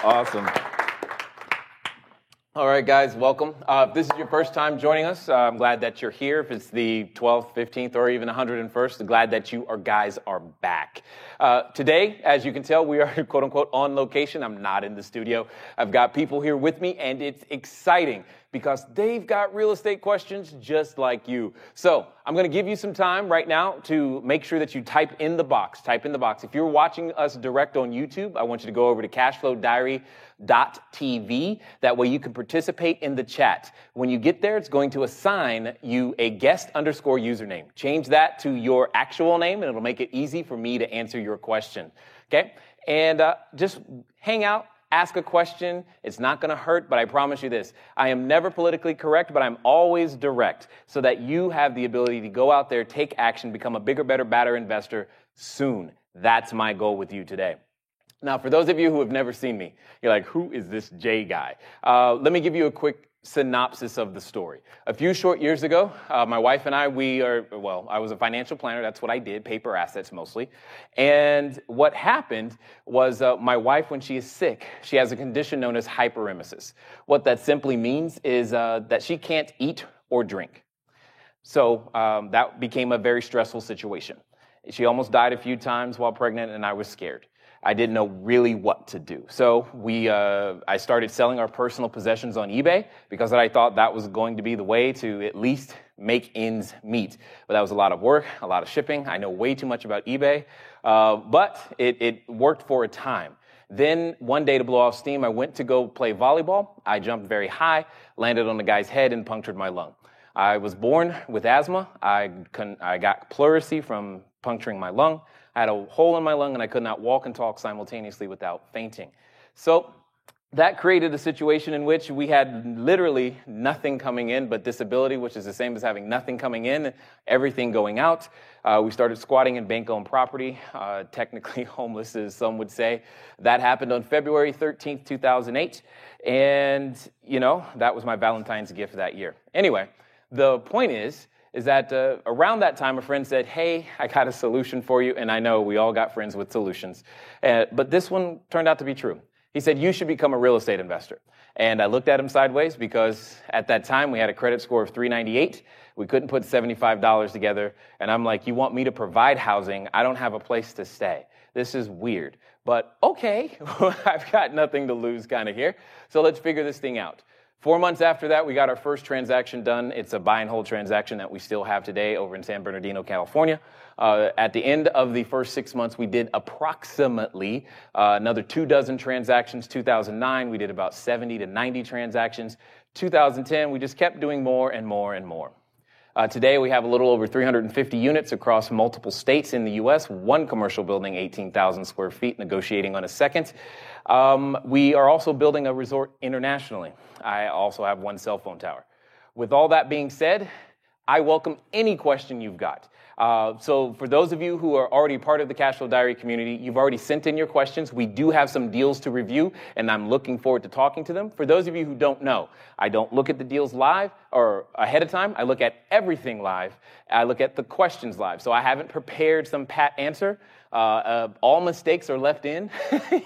Awesome. All right, guys, welcome. If this is your first time joining us, I'm glad that you're here. If it's the 12th, 15th, or even 101st, I'm glad that you guys are back. Today, as you can tell, we are, quote unquote, on location. I'm not in the studio. I've got people here with me, and it's exciting because they've got real estate questions just like you. So I'm going to give you some time right now to make sure that you type in the box. Type in the box. If you're watching us direct on YouTube, I want you to go over to cashflowdiary.tv. That way you can participate in the chat. When you get there, it's going to assign you a guest_username. Change that to your actual name, and it'll make it easy for me to answer your question. Okay? And just hang out. Ask a question. It's not going to hurt, but I promise you this. I am never politically correct, but I'm always direct so that you have the ability to go out there, take action, become a bigger, better, badder investor soon. That's my goal with you today. Now, for those of you who have never seen me, you're like, who is this Jay guy? Let me give you a quick synopsis of the story. A few short years ago, my wife and I, I was a financial planner. That's what I did, paper assets mostly. And what happened was my wife, when she is sick, she has a condition known as hyperemesis. What that simply means is that she can't eat or drink. So that became a very stressful situation. She almost died a few times while pregnant, and I was scared. I didn't know really what to do. So I started selling our personal possessions on eBay because I thought that was going to be the way to at least make ends meet. But that was a lot of work, a lot of shipping. I know way too much about eBay, but it worked for a time. Then one day, to blow off steam, I went to go play volleyball. I jumped very high, landed on the guy's head, and punctured my lung. I was born with asthma. I got pleurisy from puncturing my lung. I had a hole in my lung, and I could not walk and talk simultaneously without fainting. So that created a situation in which we had literally nothing coming in but disability, which is the same as having nothing coming in, everything going out. We started squatting in bank-owned property, technically homeless, as some would say. That happened on February 13th, 2008. And, that was my Valentine's gift that year. Anyway, the point is that around that time, a friend said, hey, I got a solution for you. And I know we all got friends with solutions. But this one turned out to be true. He said, you should become a real estate investor. And I looked at him sideways because at that time we had a credit score of 398. We couldn't put $75 together. And I'm like, you want me to provide housing? I don't have a place to stay. This is weird. But okay, I've got nothing to lose kind of here. So let's figure this thing out. 4 months after that, we got our first transaction done. It's a buy and hold transaction that we still have today over in San Bernardino, California. At the end of the first 6 months, we did approximately another 24 transactions. 2009, we did about 70 to 90 transactions. 2010, we just kept doing more and more and more. Today, we have a little over 350 units across multiple states in the U.S., one commercial building, 18,000 square feet, negotiating on a second. We are also building a resort internationally. I also have one cell phone tower. With all that being said, I welcome any question you've got. So for those of you who are already part of the Cashflow Diary community, you've already sent in your questions. We do have some deals to review, and I'm looking forward to talking to them. For those of you who don't know, I don't look at the deals live or ahead of time. I look at everything live. I look at the questions live. So I haven't prepared some pat answer. All mistakes are left in.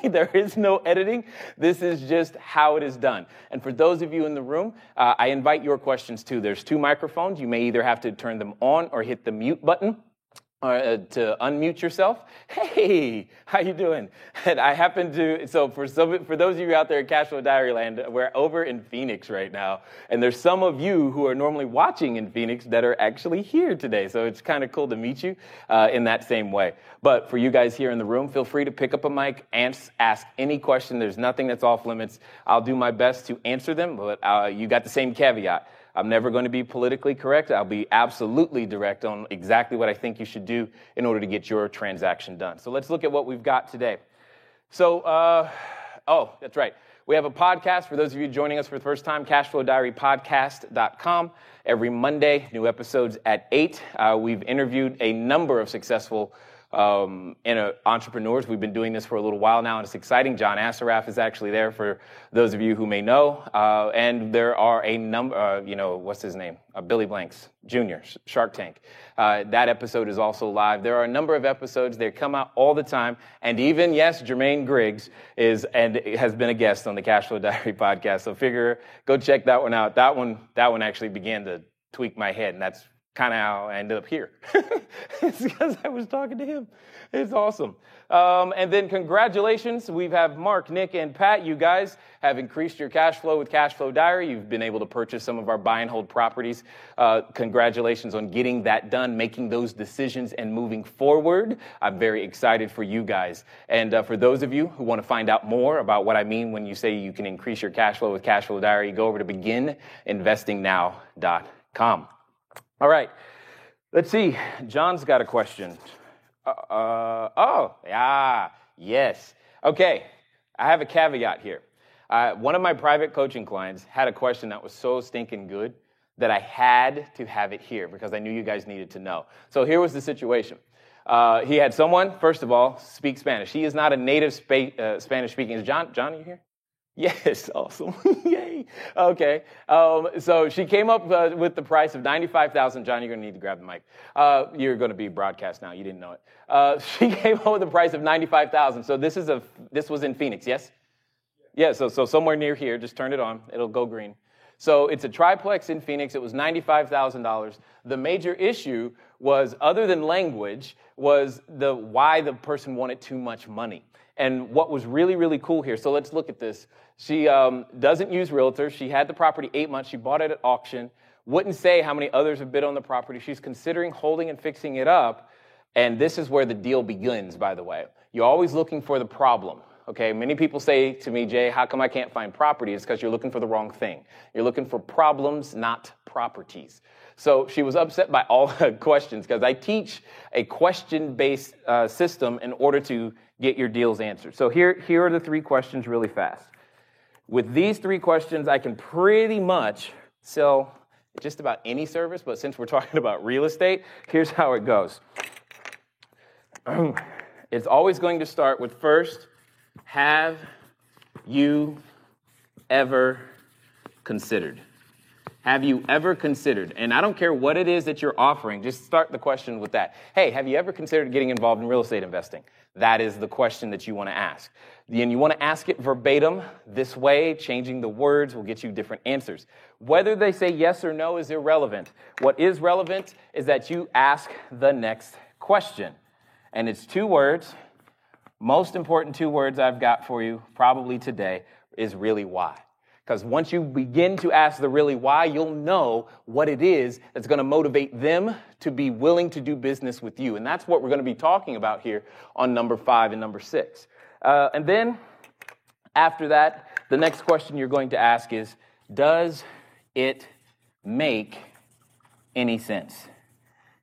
There is no editing. This is just how it is done. And for those of you in the room, I invite your questions too. There's 2 microphones. You may either have to turn them on or hit the mute button to unmute yourself. Hey, how you doing? And I happen to, so for those of you out there at Cashflow Diary Land, we're over in Phoenix right now. And there's some of you who are normally watching in Phoenix that are actually here today. So it's kind of cool to meet you in that same way. But for you guys here in the room, feel free to pick up a mic and ask any question. There's nothing that's off limits. I'll do my best to answer them, but you got the same caveat. I'm never going to be politically correct. I'll be absolutely direct on exactly what I think you should do in order to get your transaction done. So let's look at what we've got today. So, that's right. We have a podcast for those of you joining us for the first time, cashflowdiarypodcast.com. Every Monday, new episodes at 8. We've interviewed a number of successful entrepreneurs. We've been doing this for a little while now, and it's exciting. John Assaraf is actually there for those of you who may know. And there are a number, what's his name? Billy Blanks Jr., Shark Tank. That episode is also live. There are a number of episodes. They come out all the time. And even, yes, Jermaine Griggs has been a guest on the Cashflow Diary podcast. So go check that one out. That one actually began to tweak my head, and that's kind of how I ended up here. It's because I was talking to him. It's awesome. And then congratulations. We have Mark, Nick, and Pat. You guys have increased your cash flow with Cashflow Diary. You've been able to purchase some of our buy and hold properties. Congratulations on getting that done, making those decisions, and moving forward. I'm very excited for you guys. And for those of you who want to find out more about what I mean when you say you can increase your cash flow with Cashflow Diary, go over to begininvestingnow.com. All right, let's see. John's got a question. Yes. Okay, I have a caveat here. One of my private coaching clients had a question that was so stinking good that I had to have it here because I knew you guys needed to know. So here was the situation. He had someone, first of all, speak Spanish. He is not a native Spanish speaking. Is John, are you here? Yes, awesome. Yay. Okay. So she came up with the price of $95,000. John, you're going to need to grab the mic. You're going to be broadcast now. You didn't know it. She came up with the price of $95,000. So this was in Phoenix, yes? Yeah, so somewhere near here. Just turn it on. It'll go green. So it's a triplex in Phoenix. It was $95,000. The major issue was, other than language, was why the person wanted too much money. And what was really, really cool here, so let's look at this. She doesn't use realtors. She had the property 8 months. She bought it at auction. Wouldn't say how many others have bid on the property. She's considering holding and fixing it up. And this is where the deal begins, by the way. You're always looking for the problem. Okay, many people say to me, Jay, how come I can't find property? It's because you're looking for the wrong thing. You're looking for problems, not properties. So she was upset by all the questions because I teach a question-based system in order to get your deals answered. So here are the 3 questions really fast. With these 3 questions, I can pretty much sell just about any service, but since we're talking about real estate, here's how it goes. It's always going to start with first, have you ever considered? Have you ever considered? And I don't care what it is that you're offering, just start the question with that. Hey, have you ever considered getting involved in real estate investing? That is the question that you want to ask. And you want to ask it verbatim. This way, changing the words will get you different answers. Whether they say yes or no is irrelevant. What is relevant is that you ask the next question. And it's 2 words. Most important 2 words I've got for you probably today is really why. Because once you begin to ask the really why, you'll know what it is that's going to motivate them to be willing to do business with you. And that's what we're going to be talking about here on number 5 and number 6. And then after that, the next question you're going to ask is, does it make any sense?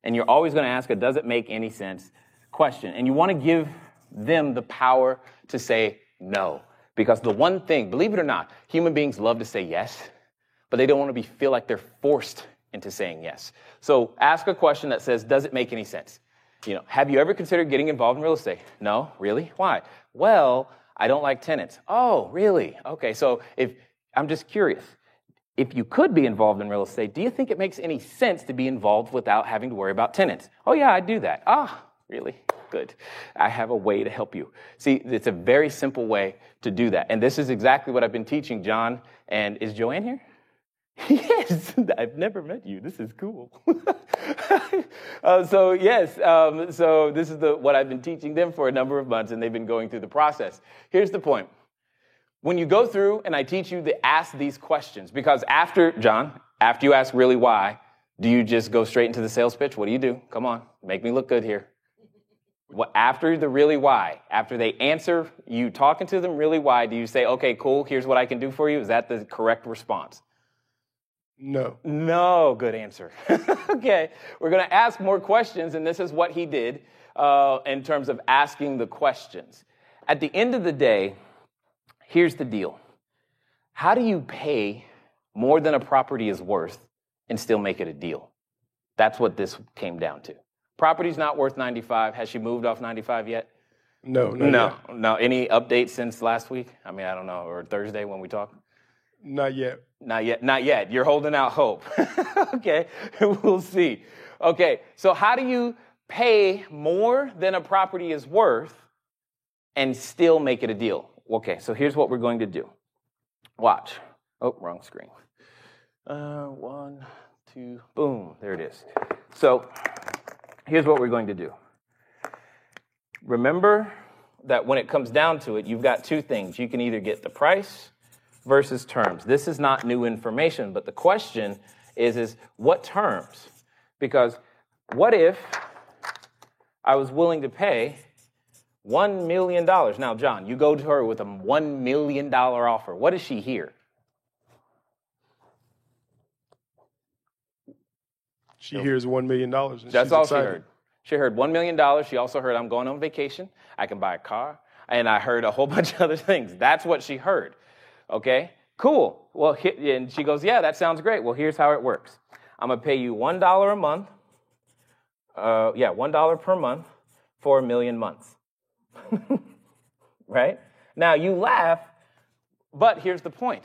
And you're always going to ask a does it make any sense question. And you want to give them the power to say no. Because the one thing, believe it or not, human beings love to say yes, but they don't want to feel like they're forced into saying yes. So ask a question that says, does it make any sense? Have you ever considered getting involved in real estate? No, really? Why? Well, I don't like tenants. Oh, really? Okay, so I'm just curious. If you could be involved in real estate, do you think it makes any sense to be involved without having to worry about tenants? Oh, yeah, I do that. Really? Good. I have a way to help you. See, it's a very simple way to do that. And this is exactly what I've been teaching John. And is Joanne here? Yes. I've never met you. This is cool. So this is what I've been teaching them for a number of months, and they've been going through the process. Here's the point. When you go through and I teach you to ask these questions, because after you ask really why, do you just go straight into the sales pitch? What do? Come on, make me look good here. After the really why, after they answer you talking to them really why, do you say, okay, cool, here's what I can do for you? Is that the correct response? No. No, good answer. Okay, we're going to ask more questions, and this is what he did in terms of asking the questions. At the end of the day, here's the deal. How do you pay more than a property is worth and still make it a deal? That's what this came down to. Property's not worth 95. Has she moved off 95 yet? No. No. Any updates since last week? I mean, I don't know, or Thursday when we talked? Not yet. Not yet. You're holding out hope. Okay, we'll see. Okay, so how do you pay more than a property is worth and still make it a deal? Okay, so here's what we're going to do. Watch. Oh, wrong screen. 1, 2, boom, there it is. So here's what we're going to do. Remember that when it comes down to it, you've got two things. You can either get the price versus terms. This is not new information, but the question is what terms? Because what if I was willing to pay $1 million? Now, John, you go to her with a $1 million offer. What does she hear? She hears $1 million. That's all she heard. She heard $1 million. She also heard I'm going on vacation. I can buy a car. And I heard a whole bunch of other things. That's what she heard. Okay, cool. Well, and she goes, yeah, that sounds great. Well, here's how it works. I'm going to pay you $1 a month. $1 per month for 1 million months. Right? Now, you laugh, but here's the point.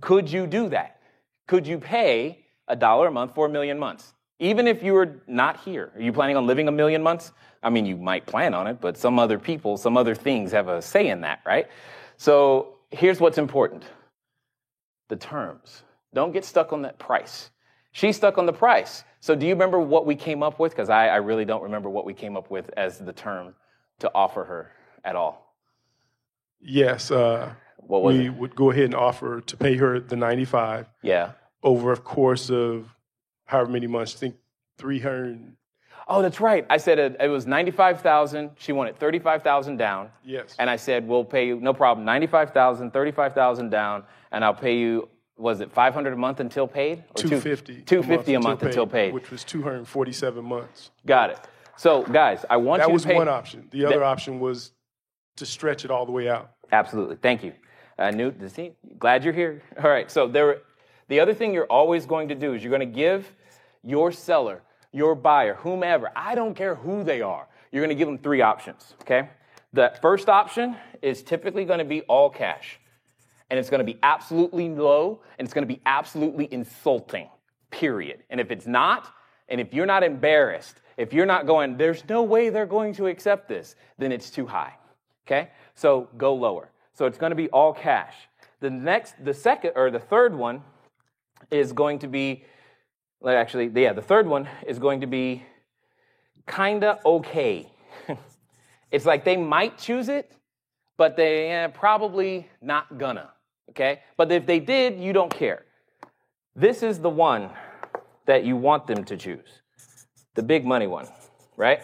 Could you do that? Could you pay $1 a month for 1 million months? Even if you were not here. Are you planning on living 1 million months? I mean, you might plan on it, but some other people, some other things have a say in that, right? So here's what's important. The terms. Don't get stuck on that price. She's stuck on the price. So do you remember what we came up with? Because I really don't remember what we came up with as the term to offer her at all. Yes. We would go ahead and offer to pay her the 95. Yeah. Over a course of however many months. I think 300. Oh, that's right. I said it was $95,000. She wanted $35,000 down. Yes. And I said, we'll pay you, no problem, $95,000, $35,000 down, and I'll pay you, was it $500 a month until paid? Or $250. $250 a month until paid. Which was 247 months. Got it. So, guys, I want you to pay. That was one option. The other option was to stretch it all the way out. Absolutely. Thank you. Newt, glad you're here. All right. So the other thing you're always going to do is you're going to give your seller, your buyer, whomever, I don't care who they are, you're going to give them 3 options, okay? The first option is typically going to be all cash. And it's going to be absolutely low, and it's going to be absolutely insulting, period. And if it's not, and if you're not embarrassed, if you're not going, there's no way they're going to accept this, then it's too high, okay? So go lower. So it's going to be all cash. The third one is going to be, the third one is going to be kinda okay. It's like they might choose it, but they probably not gonna, okay? But if they did, you don't care. This is the one that you want them to choose, the big money one, right?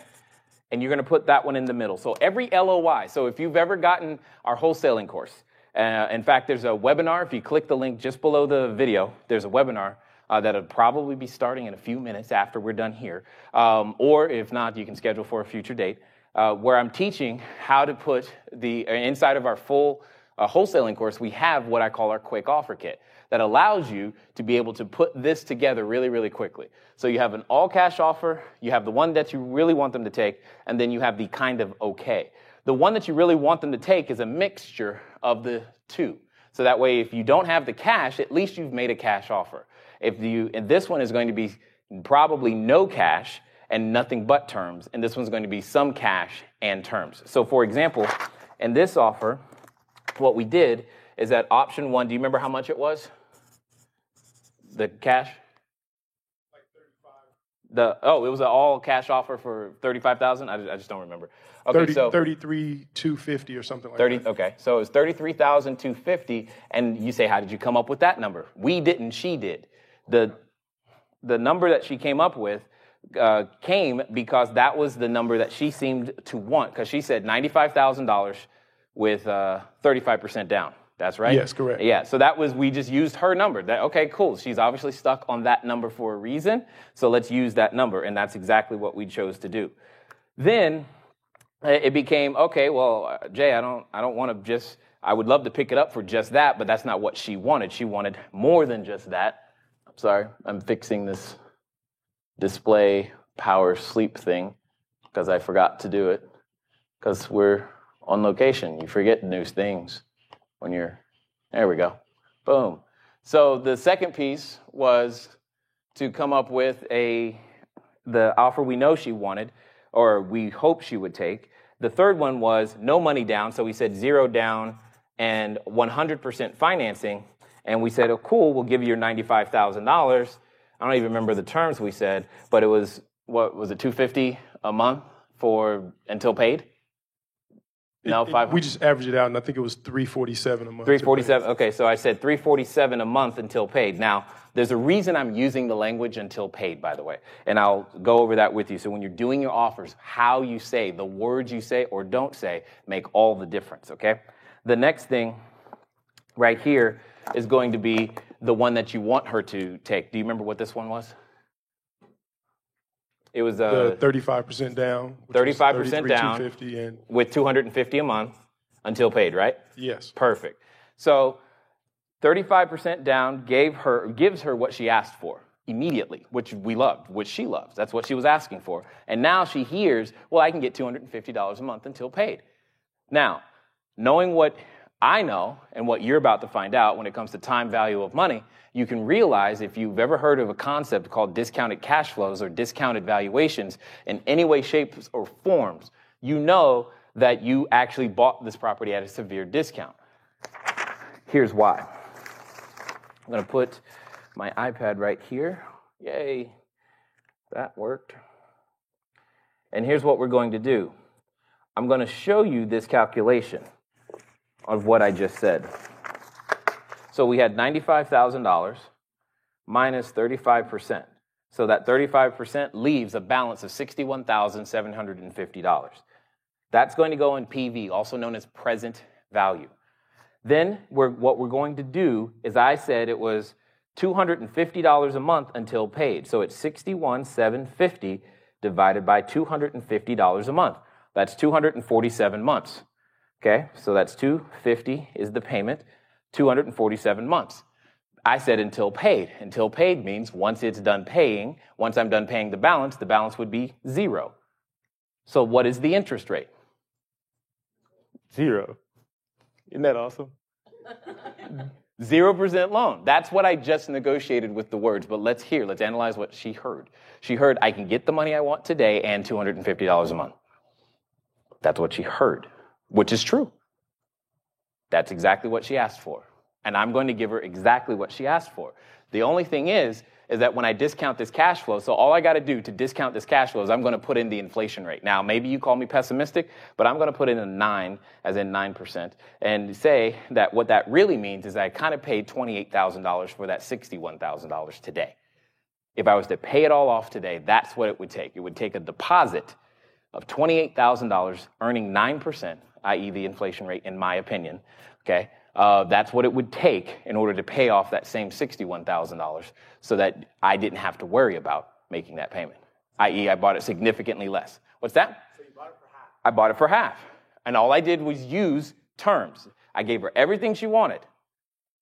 And you're gonna put that one in the middle. So every LOI, so if you've ever gotten our wholesaling course, in fact, there's a webinar. If you click the link just below the video, there's a webinar that'll probably be starting in a few minutes after we're done here. Or if not, you can schedule for a future date, where I'm teaching how to put inside of our full wholesaling course, we have what I call our quick offer kit that allows you to be able to put this together really, really quickly. So you have an all cash offer, you have the one that you really want them to take, and then you have the kind of okay. The one that you really want them to take is a mixture of the two. So that way, if you don't have the cash, at least you've made a cash offer. And this one is going to be probably no cash and nothing but terms, and this one's going to be some cash and terms. So for example, in this offer, what we did is that option 1, do you remember how much it was? The cash? Like 35. It was an all cash offer for $35,000? I just don't remember. Okay, so 33,250 or something like that. Okay, so it was $33,250, and you say, how did you come up with that number? We didn't, she did. The number that she came up with came because that was the number that she seemed to want, because she said $95,000 with 35% down. That's right? Yes, correct. Yeah, so we just used her number. Okay, cool. She's obviously stuck on that number for a reason, so let's use that number, and that's exactly what we chose to do. Then it became, okay, well, Jay, I don't want to I would love to pick it up for just that, but that's not what she wanted. She wanted more than just that. I'm sorry, I'm fixing this display power sleep thing because I forgot to do it because we're on location. You forget new things when you're, there we go. Boom. So the second piece was to come up with the offer we know she wanted, or we hope she would take. The third one was no money down, so we said 0 down and 100% financing, and we said, oh, cool, we'll give you your $95,000. I don't even remember the terms we said, but it was, what was it, $250 a month until paid? No, we just averaged it out, and I think it was $347 a month. $347. Okay, so I said $347 a month until paid. Now, there's a reason I'm using the language until paid, by the way, and I'll go over that with you. So when you're doing your offers, how you say, the words you say or don't say, make all the difference. Okay. The next thing, right here, is going to be the one that you want her to take. Do you remember what this one was? It was the 35% down. 35% down and with $250 a month until paid, right? Yes. Perfect. So 35% down gives her what she asked for immediately, which we loved, which she loves. That's what she was asking for. And now she hears, well, I can get $250 a month until paid. Now, knowing what I know and what you're about to find out when it comes to time value of money, you can realize if you've ever heard of a concept called discounted cash flows or discounted valuations in any way, shapes, or forms, you know that you actually bought this property at a severe discount. Here's why. I'm going to put my iPad right here. Yay, that worked. And here's what we're going to do. I'm going to show you this calculation of what I just said. So we had $95,000 minus 35%. So that 35% leaves a balance of $61,750. That's going to go in PV, also known as present value. Then what we're going to do is I said it was $250 a month until paid. So it's $61,750 divided by $250 a month. That's 247 months. Okay, so that's $250 is the payment, 247 months. I said until paid. Until paid means once it's done paying, once I'm done paying the balance would be 0. So what is the interest rate? 0. Isn't that awesome? 0% loan. That's what I just negotiated with the words, but let's analyze what she heard. She heard, I can get the money I want today and $250 a month. That's what she heard, which is true. That's exactly what she asked for. And I'm going to give her exactly what she asked for. The only thing is that when I discount this cash flow, so all I got to do to discount this cash flow is I'm going to put in the inflation rate. Now, maybe you call me pessimistic, but I'm going to put in a 9, as in 9%, and say that what that really means is I kind of paid $28,000 for that $61,000 today. If I was to pay it all off today, that's what it would take. It would take a deposit of $28,000 earning 9%, i.e. the inflation rate, in my opinion, okay? That's what it would take in order to pay off that same $61,000 so that I didn't have to worry about making that payment, i.e. I bought it significantly less. What's that? So you bought it for half. I bought it for half. And all I did was use terms. I gave her everything she wanted,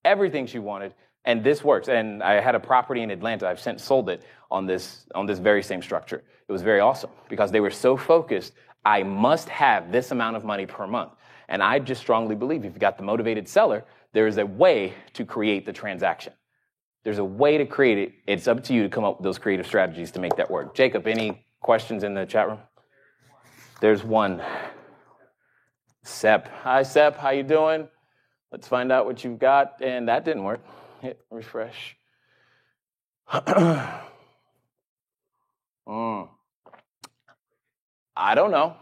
and this works. And I had a property in Atlanta. I've since sold it on this very same structure. It was very awesome because they were so focused, I must have this amount of money per month. And I just strongly believe if you've got the motivated seller, there is a way to create the transaction. There's a way to create it. It's up to you to come up with those creative strategies to make that work. Jacob, any questions in the chat room? There's one. Sep. Hi, Sep. How you doing? Let's find out what you've got. And that didn't work. Hit refresh. I don't know.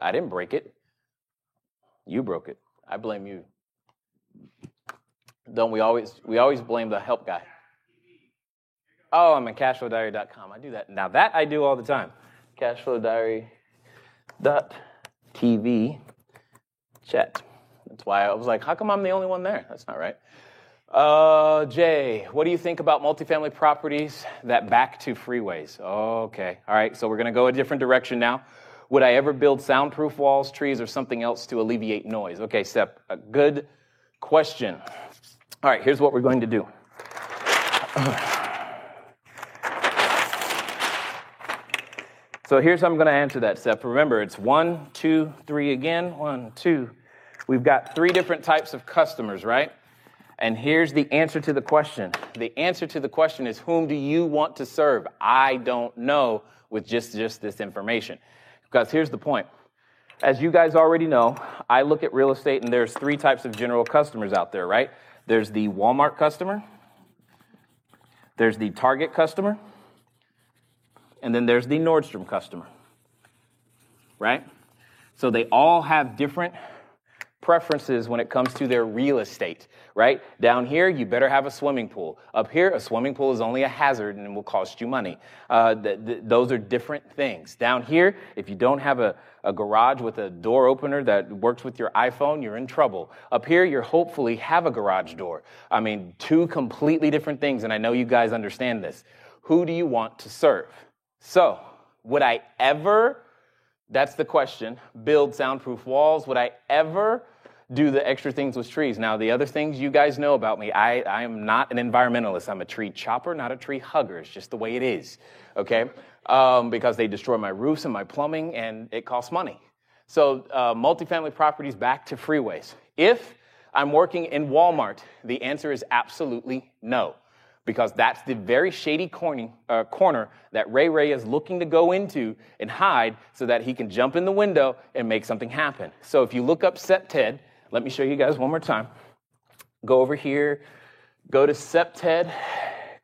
I didn't break it. You broke it. I blame you. Don't we always blame the help guy? Oh, I'm at cashflowdiary.com. I do that. Now that I do all the time. Cashflowdiary.tv chat. That's why I was like, how come I'm the only one there? That's not right. Jay, what do you think about multifamily properties that back to freeways? Okay. All right. So we're going to go a different direction now. Would I ever build soundproof walls, trees, or something else to alleviate noise? Okay, Sep, a good question. All right, here's what we're going to do. So here's how I'm going to answer that, Seth. Remember, it's 1, 2, 3 again. 1, 2. We've got 3 different types of customers, right? And here's the answer to the question. The answer to the question is, whom do you want to serve? I don't know with just this information. Because here's the point. As you guys already know, I look at real estate, and there's 3 types of general customers out there, right? There's the Walmart customer. There's the Target customer. And then there's the Nordstrom customer, right? So they all have different preferences when it comes to their real estate, right? Down here, you better have a swimming pool. Up here, a swimming pool is only a hazard and will cost you money. Those are different things. Down here, if you don't have a garage with a door opener that works with your iPhone, you're in trouble. Up here, you hopefully have a garage door. I mean, 2 completely different things, and I know you guys understand this. Who do you want to serve? So, would I ever, that's the question, build soundproof walls? Would I ever do the extra things with trees? Now, the other things you guys know about me, I am not an environmentalist. I'm a tree chopper, not a tree hugger. It's just the way it is, okay? Because they destroy my roofs and my plumbing, and it costs money. So, multifamily properties back to freeways. If I'm working in Walmart, the answer is absolutely no. Because that's the very shady corner that Ray is looking to go into and hide so that he can jump in the window and make something happen. So if you look up CepTed, let me show you guys one more time. Go over here, go to CepTed,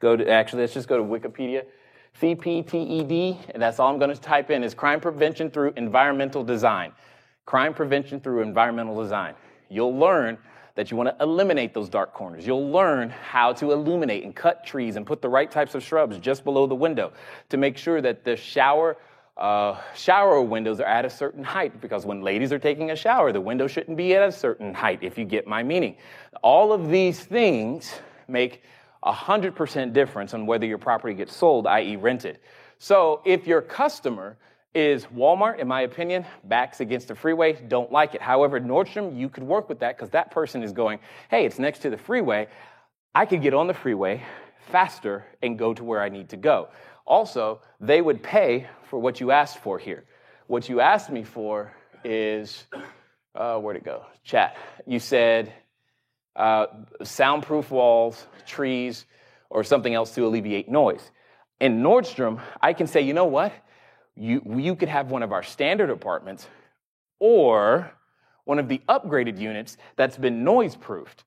let's just go to Wikipedia. CPTED, and that's all I'm going to type in, is crime prevention through environmental design. Crime prevention through environmental design. You'll learn that you want to eliminate those dark corners. You'll learn how to illuminate and cut trees and put the right types of shrubs just below the window to make sure that the shower windows are at a certain height, because when ladies are taking a shower, the window shouldn't be at a certain height, if you get my meaning. All of these things make 100% difference on whether your property gets sold, i.e. rented. So if your customer is Walmart, in my opinion, backs against the freeway, don't like it. However, Nordstrom, you could work with that because that person is going, hey, it's next to the freeway. I could get on the freeway faster and go to where I need to go. Also, they would pay for what you asked for here. What you asked me for is, where'd it go? Chat. You said soundproof walls, trees, or something else to alleviate noise. In Nordstrom, I can say, you know what? You could have one of our standard apartments or one of the upgraded units that's been noise-proofed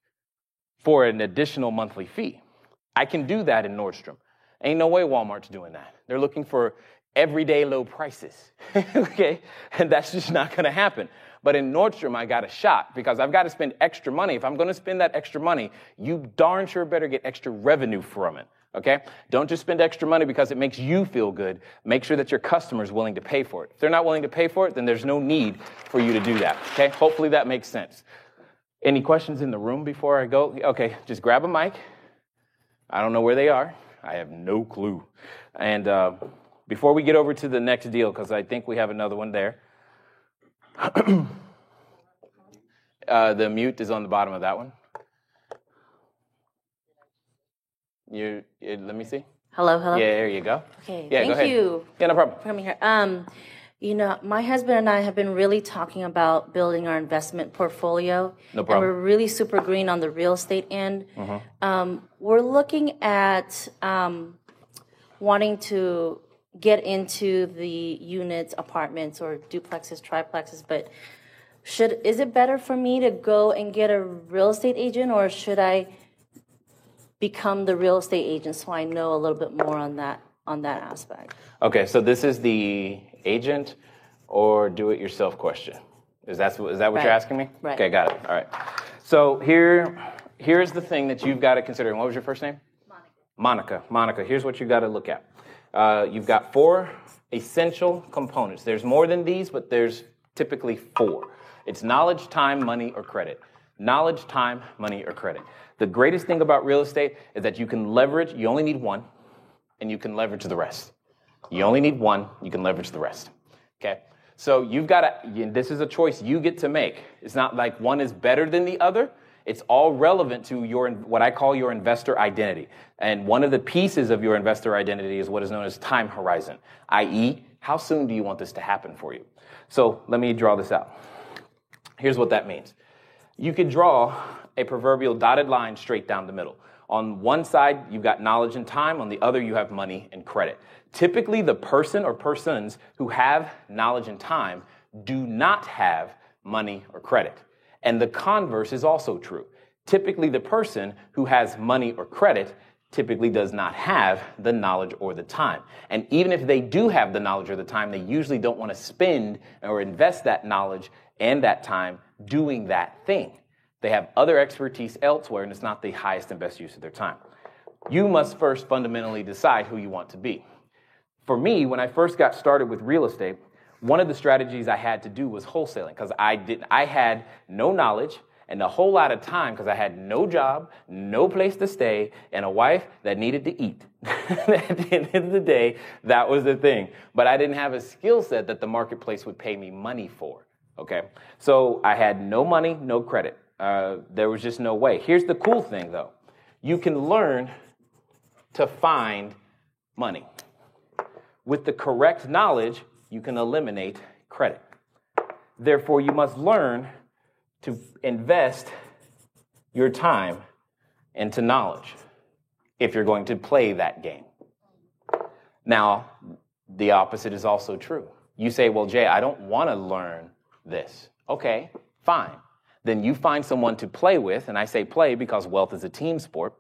for an additional monthly fee. I can do that in Nordstrom. Ain't no way Walmart's doing that. They're looking for everyday low prices, okay? And that's just not going to happen. But in Nordstrom, I got a shot because I've got to spend extra money. If I'm going to spend that extra money, you darn sure better get extra revenue from it. Okay? Don't just spend extra money because it makes you feel good. Make sure that your customer is willing to pay for it. If they're not willing to pay for it, then there's no need for you to do that. Okay? Hopefully that makes sense. Any questions in the room before I go? Okay, just grab a mic. I don't know where they are. I have no clue. And before we get over to the next deal, because I think we have another one there. The mute is on the bottom of that one. Let me see. Hello. Yeah, there you go. Okay, yeah, thank you. Yeah, no problem. For coming here. My husband and I have been really talking about building our investment portfolio. No problem. And we're really super green on the real estate end. Mm-hmm. We're looking at wanting to get into the units, apartments, or duplexes, triplexes, but is it better for me to go and get a real estate agent, or should I become the real estate agent so I know a little bit more on that aspect? Okay, so this is the agent or do-it-yourself question. Is that what right. you're asking me? Right. Okay, got it. All right. So here's the thing that you've got to consider. And what was your first name? Monica, here's what you got to look at. You've got 4 essential components. There's more than these, but there's typically 4. It's knowledge, time, money, or credit. Knowledge, time, money, or credit. The greatest thing about real estate is that you can leverage, you only need one, and you can leverage the rest. You only need one, you can leverage the rest. Okay? So you've got to, this is a choice you get to make. It's not like one is better than the other. It's all relevant to what I call your investor identity. And one of the pieces of your investor identity is what is known as time horizon, i.e., how soon do you want this to happen for you? So let me draw this out. Here's what that means. You could draw a proverbial dotted line straight down the middle. On one side, you've got knowledge and time. On the other, you have money and credit. Typically, the person or persons who have knowledge and time do not have money or credit. And the converse is also true. Typically, the person who has money or credit typically does not have the knowledge or the time. And even if they do have the knowledge or the time, they usually don't want to spend or invest that knowledge and that time doing that thing. They have other expertise elsewhere, and it's not the highest and best use of their time. You must first fundamentally decide who you want to be. For me, when I first got started with real estate, one of the strategies I had to do was wholesaling, because I had no knowledge and a whole lot of time because I had no job, no place to stay, and a wife that needed to eat. At the end of the day, that was the thing. But I didn't have a skill set that the marketplace would pay me money for. Okay, so I had no money, no credit. There was just no way. Here's the cool thing, though. You can learn to find money. With the correct knowledge, you can eliminate credit. Therefore, you must learn to invest your time into knowledge if you're going to play that game. Now, the opposite is also true. You say, well, Jay, I don't want to learn this. Okay, fine. Then you find someone to play with, and I say play because wealth is a team sport.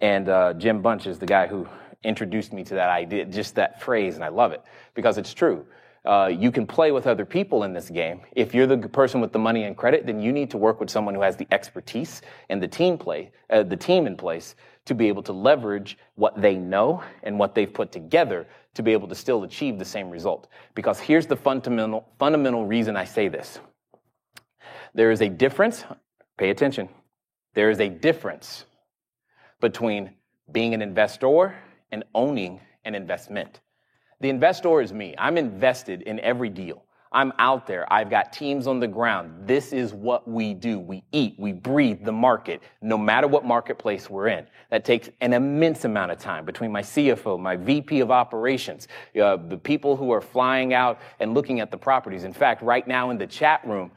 And Jim Bunch is the guy who introduced me to that idea, just that phrase, and I love it because it's true. You can play with other people in this game. If you're the person with the money and credit, then you need to work with someone who has the expertise and the team in place to be able to leverage what they know and what they've put together to be able to still achieve the same result. Because here's the fundamental reason I say this. There is a difference, pay attention, there is a difference between being an investor and owning an investment. The investor is me. I'm invested in every deal. I'm out there. I've got teams on the ground. This is what we do. We eat, we breathe the market, no matter what marketplace we're in. That takes an immense amount of time between my CFO, my VP of operations, the people who are flying out and looking at the properties. In fact, right now in the chat room,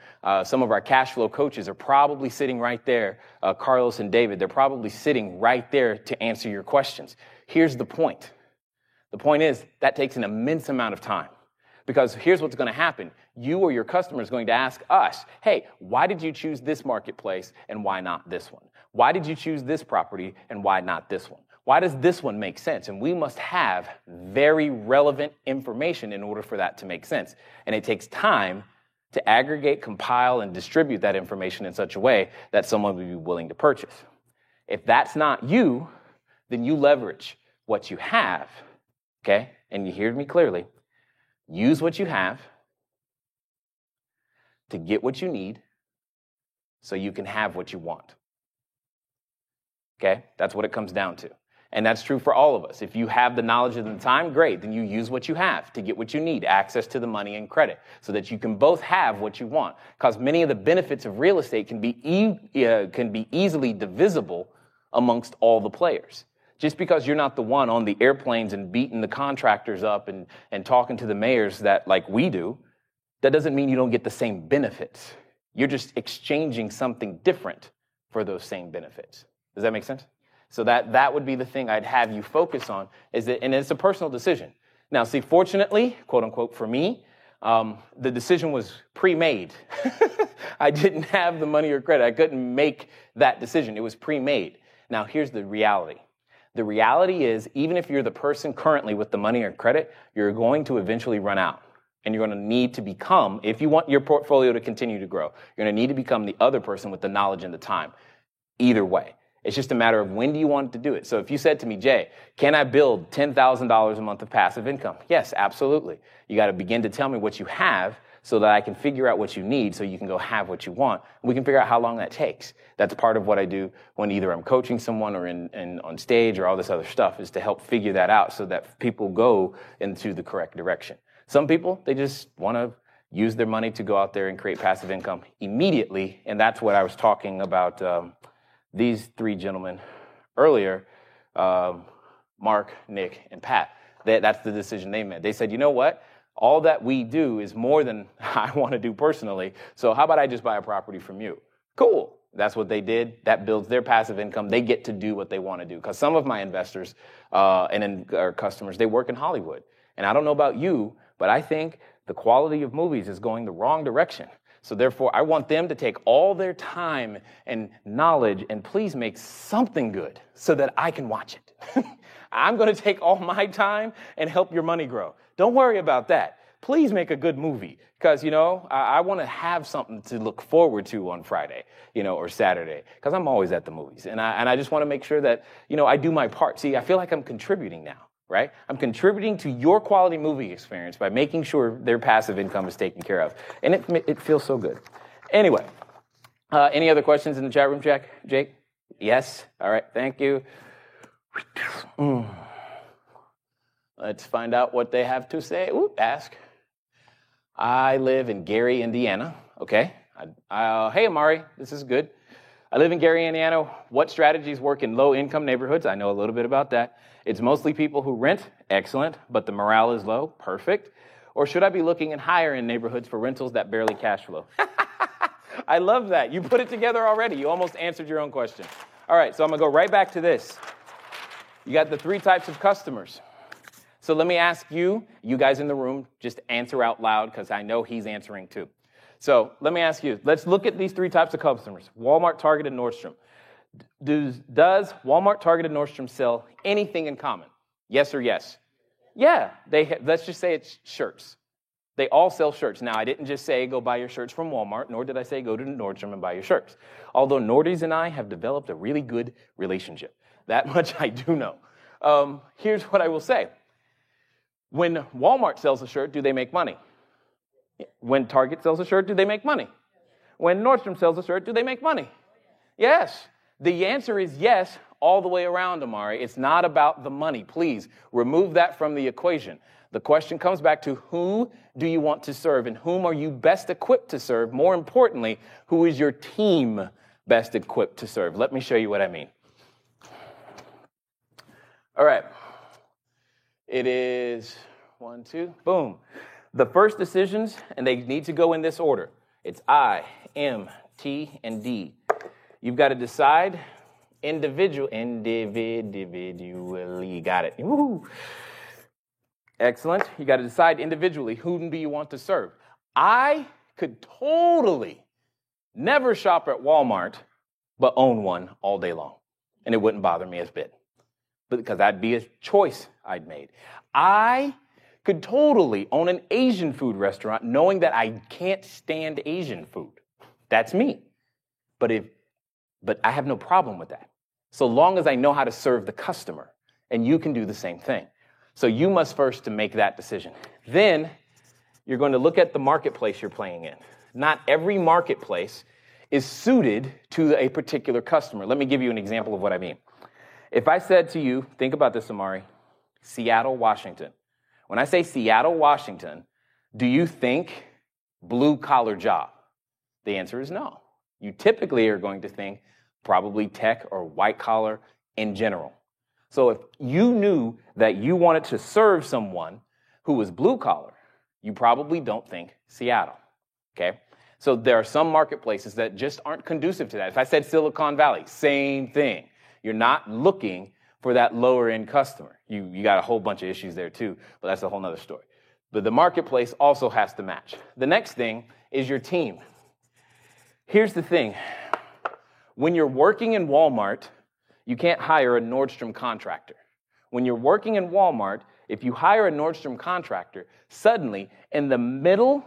some of our cash flow coaches are probably sitting right there, Carlos and David. They're probably sitting right there to answer your questions. Here's the point. The point is that takes an immense amount of time. Because here's what's going to happen. You or your customer is going to ask us, hey, why did you choose this marketplace and why not this one? Why did you choose this property and why not this one? Why does this one make sense? And we must have very relevant information in order for that to make sense. And it takes time to aggregate, compile, and distribute that information in such a way that someone would be willing to purchase. If that's not you, then you leverage what you have, okay? And you hear me clearly. Use what you have to get what you need so you can have what you want. Okay? That's what it comes down to. And that's true for all of us. If you have the knowledge and the time, great. Then you use what you have to get what you need, access to the money and credit, so that you can both have what you want. Because many of the benefits of real estate can be easily divisible amongst all the players. Just because you're not the one on the airplanes and beating the contractors up and talking to the mayors that like we do, that doesn't mean you don't get the same benefits. You're just exchanging something different for those same benefits. Does that make sense? So that would be the thing I'd have you focus on, and it's a personal decision. Now, see, fortunately, quote unquote, for me, the decision was pre-made. I didn't have the money or credit. I couldn't make that decision. It was pre-made. Now, here's the reality. The reality is, even if you're the person currently with the money or credit, you're going to eventually run out. And you're going to need to become, if you want your portfolio to continue to grow, you're going to need to become the other person with the knowledge and the time. Either way. It's just a matter of when do you want to do it. So if you said to me, Jay, can I build $10,000 a month of passive income? Yes, absolutely. You got to begin to tell me what you have so that I can figure out what you need so you can go have what you want. We can figure out how long that takes. That's part of what I do when either I'm coaching someone or on stage or all this other stuff, is to help figure that out so that people go into the correct direction. Some people, they just want to use their money to go out there and create passive income immediately. And that's what I was talking about these three gentlemen earlier, Mark, Nick, and Pat. That's the decision they made. They said, you know what? All that we do is more than I want to do personally. So how about I just buy a property from you? Cool. That's what they did. That builds their passive income. They get to do what they want to do. Because some of my investors and customers, they work in Hollywood. And I don't know about you, but I think the quality of movies is going the wrong direction. So therefore, I want them to take all their time and knowledge and please make something good so that I can watch it. I'm going to take all my time and help your money grow. Don't worry about that. Please make a good movie because, I want to have something to look forward to on Friday, or Saturday because I'm always at the movies. And I just want to make sure that, I do my part. See, I feel like I'm contributing now, right? I'm contributing to your quality movie experience by making sure their passive income is taken care of. And it feels so good. Anyway, any other questions in the chat room, Jake? Yes? All right, thank you. Let's find out what they have to say. Ask. I live in Gary, Indiana. Okay. Hey, Amari, this is good. I live in Gary, Indiana. What strategies work in low-income neighborhoods? I know a little bit about that. It's mostly people who rent. Excellent. But the morale is low. Perfect. Or should I be looking in higher-end neighborhoods for rentals that barely cash flow? I love that. You put it together already. You almost answered your own question. All right, so I'm going to go right back to this. You got the three types of customers. So let me ask you guys in the room, just answer out loud because I know he's answering too. So let me ask you, let's look at these three types of customers, Walmart, Target, and Nordstrom. Does Walmart, Target, and Nordstrom sell anything in common? Yes or yes? Yeah, let's just say it's shirts. They all sell shirts. Now, I didn't just say go buy your shirts from Walmart, nor did I say go to Nordstrom and buy your shirts. Although Nordies and I have developed a really good relationship. That much I do know. Here's what I will say. When Walmart sells a shirt, do they make money? When Target sells a shirt, do they make money? When Nordstrom sells a shirt, do they make money? Yes. The answer is yes all the way around, Amari. It's not about the money. Please remove that from the equation. The question comes back to who do you want to serve and whom are you best equipped to serve? More importantly, who is your team best equipped to serve? Let me show you what I mean. All right. It is 1, 2, boom. The first decisions, and they need to go in this order. It's I, M, T, and D. You've got to decide individually. Got it. Woo-hoo. Excellent. You got to decide individually whom do you want to serve. I could totally never shop at Walmart, but own one all day long, and it wouldn't bother me a bit. Because that'd be a choice I'd made. I could totally own an Asian food restaurant knowing that I can't stand Asian food. That's me. But I have no problem with that. So long as I know how to serve the customer, and you can do the same thing. So you must first to make that decision. Then you're going to look at the marketplace you're playing in. Not every marketplace is suited to a particular customer. Let me give you an example of what I mean. If I said to you, think about this, Amari, Seattle, Washington. When I say Seattle, Washington, do you think blue-collar job? The answer is no. You typically are going to think probably tech or white-collar in general. So if you knew that you wanted to serve someone who was blue-collar, you probably don't think Seattle, okay? So there are some marketplaces that just aren't conducive to that. If I said Silicon Valley, same thing. You're not looking for that lower-end customer. You got a whole bunch of issues there, too, but that's a whole nother story. But the marketplace also has to match. The next thing is your team. Here's the thing. When you're working in Walmart, you can't hire a Nordstrom contractor. When you're working in Walmart, if you hire a Nordstrom contractor, suddenly, in the middle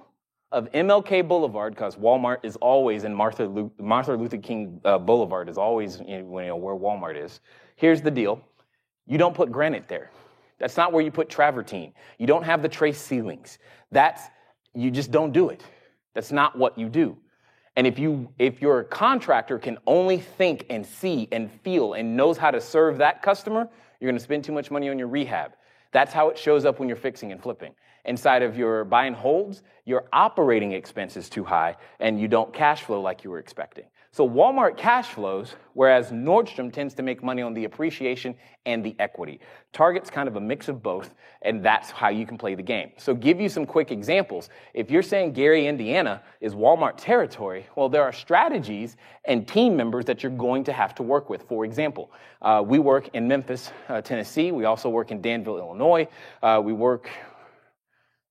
of MLK Boulevard, because Walmart is always in Martin Luther King Boulevard is always where Walmart is. Here's the deal. You don't put granite there. That's not where you put travertine. You don't have the trace ceilings. You just don't do it. That's not what you do. And if your contractor can only think and see and feel and knows how to serve that customer, you're going to spend too much money on your rehab. That's how it shows up when you're fixing and flipping. inside of your buy and holds, your operating expense is too high and you don't cash flow like you were expecting. So Walmart cash flows, whereas Nordstrom tends to make money on the appreciation and the equity. Target's kind of a mix of both, and that's how you can play the game. So give you some quick examples. If you're saying Gary, Indiana is Walmart territory, well, there are strategies and team members that you're going to have to work with. For example, we work in Memphis, Tennessee. We also work in Danville, Illinois.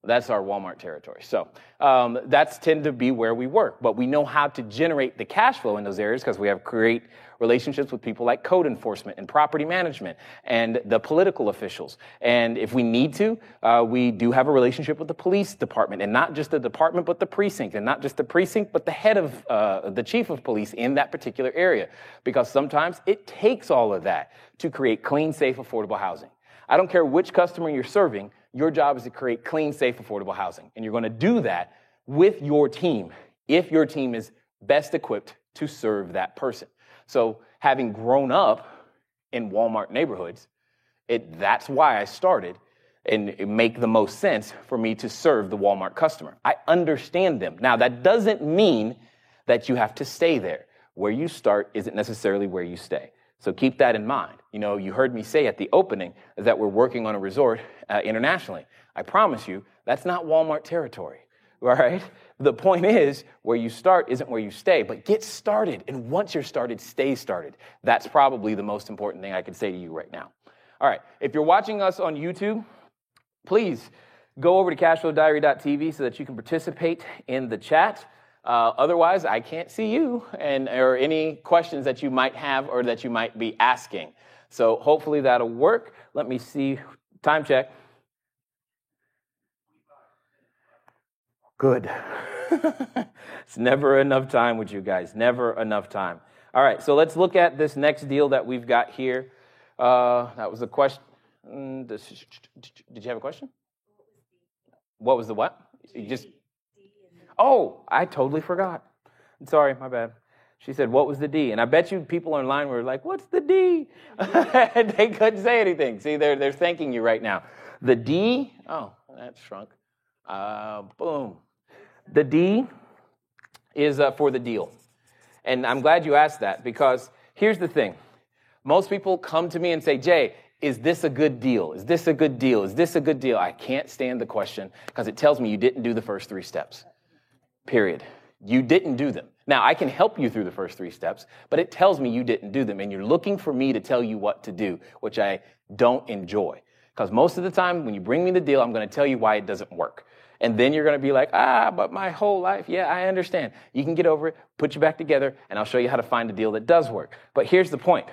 That's our Walmart territory. So that's tend to be where we work. But we know how to generate the cash flow in those areas because we have great relationships with people like code enforcement and property management and the political officials. And if we need to, we do have a relationship with the police department, and not just the department, but the precinct, and not just the precinct, but the head of the chief of police in that particular area. Because sometimes it takes all of that to create clean, safe, affordable housing. I don't care which customer you're serving, your job is to create clean, safe, affordable housing. And you're going to do that with your team if your team is best equipped to serve that person. So having grown up in Walmart neighborhoods, that's why I started, and it make the most sense for me to serve the Walmart customer. I understand them. Now, that doesn't mean that you have to stay there. Where you start isn't necessarily where you stay. So keep that in mind. You know, you heard me say at the opening that we're working on a resort internationally. I promise you, that's not Walmart territory, all right? The point is, where you start isn't where you stay, but get started. And once you're started, stay started. That's probably the most important thing I could say to you right now. All right, if you're watching us on YouTube, please go over to cashflowdiary.tv so that you can participate in the chat. Otherwise, I can't see you or any questions that you might have or that you might be asking. So hopefully that'll work. Let me see. Time check. Good. It's never enough time with you guys. Never enough time. All right, so let's look at this next deal that we've got here. That was a question. Did you have a question? What was the what? You just... Oh, I totally forgot. Sorry, my bad. She said, what was the D? And I bet you people online were like, what's the D? They couldn't say anything. See, they're thanking you right now. The D, oh, that shrunk. Boom. The D is for the deal. And I'm glad you asked that, because here's the thing. Most people come to me and say, Jay, is this a good deal? Is this a good deal? Is this a good deal? I can't stand the question because it tells me you didn't do the first 3 steps. Period. You didn't do them. Now, I can help you through the first 3 steps, but it tells me you didn't do them, and you're looking for me to tell you what to do, which I don't enjoy. Because most of the time, when you bring me the deal, I'm going to tell you why it doesn't work. And then you're going to be like, but my whole life, yeah, I understand. You can get over it, put you back together, and I'll show you how to find a deal that does work. But here's the point.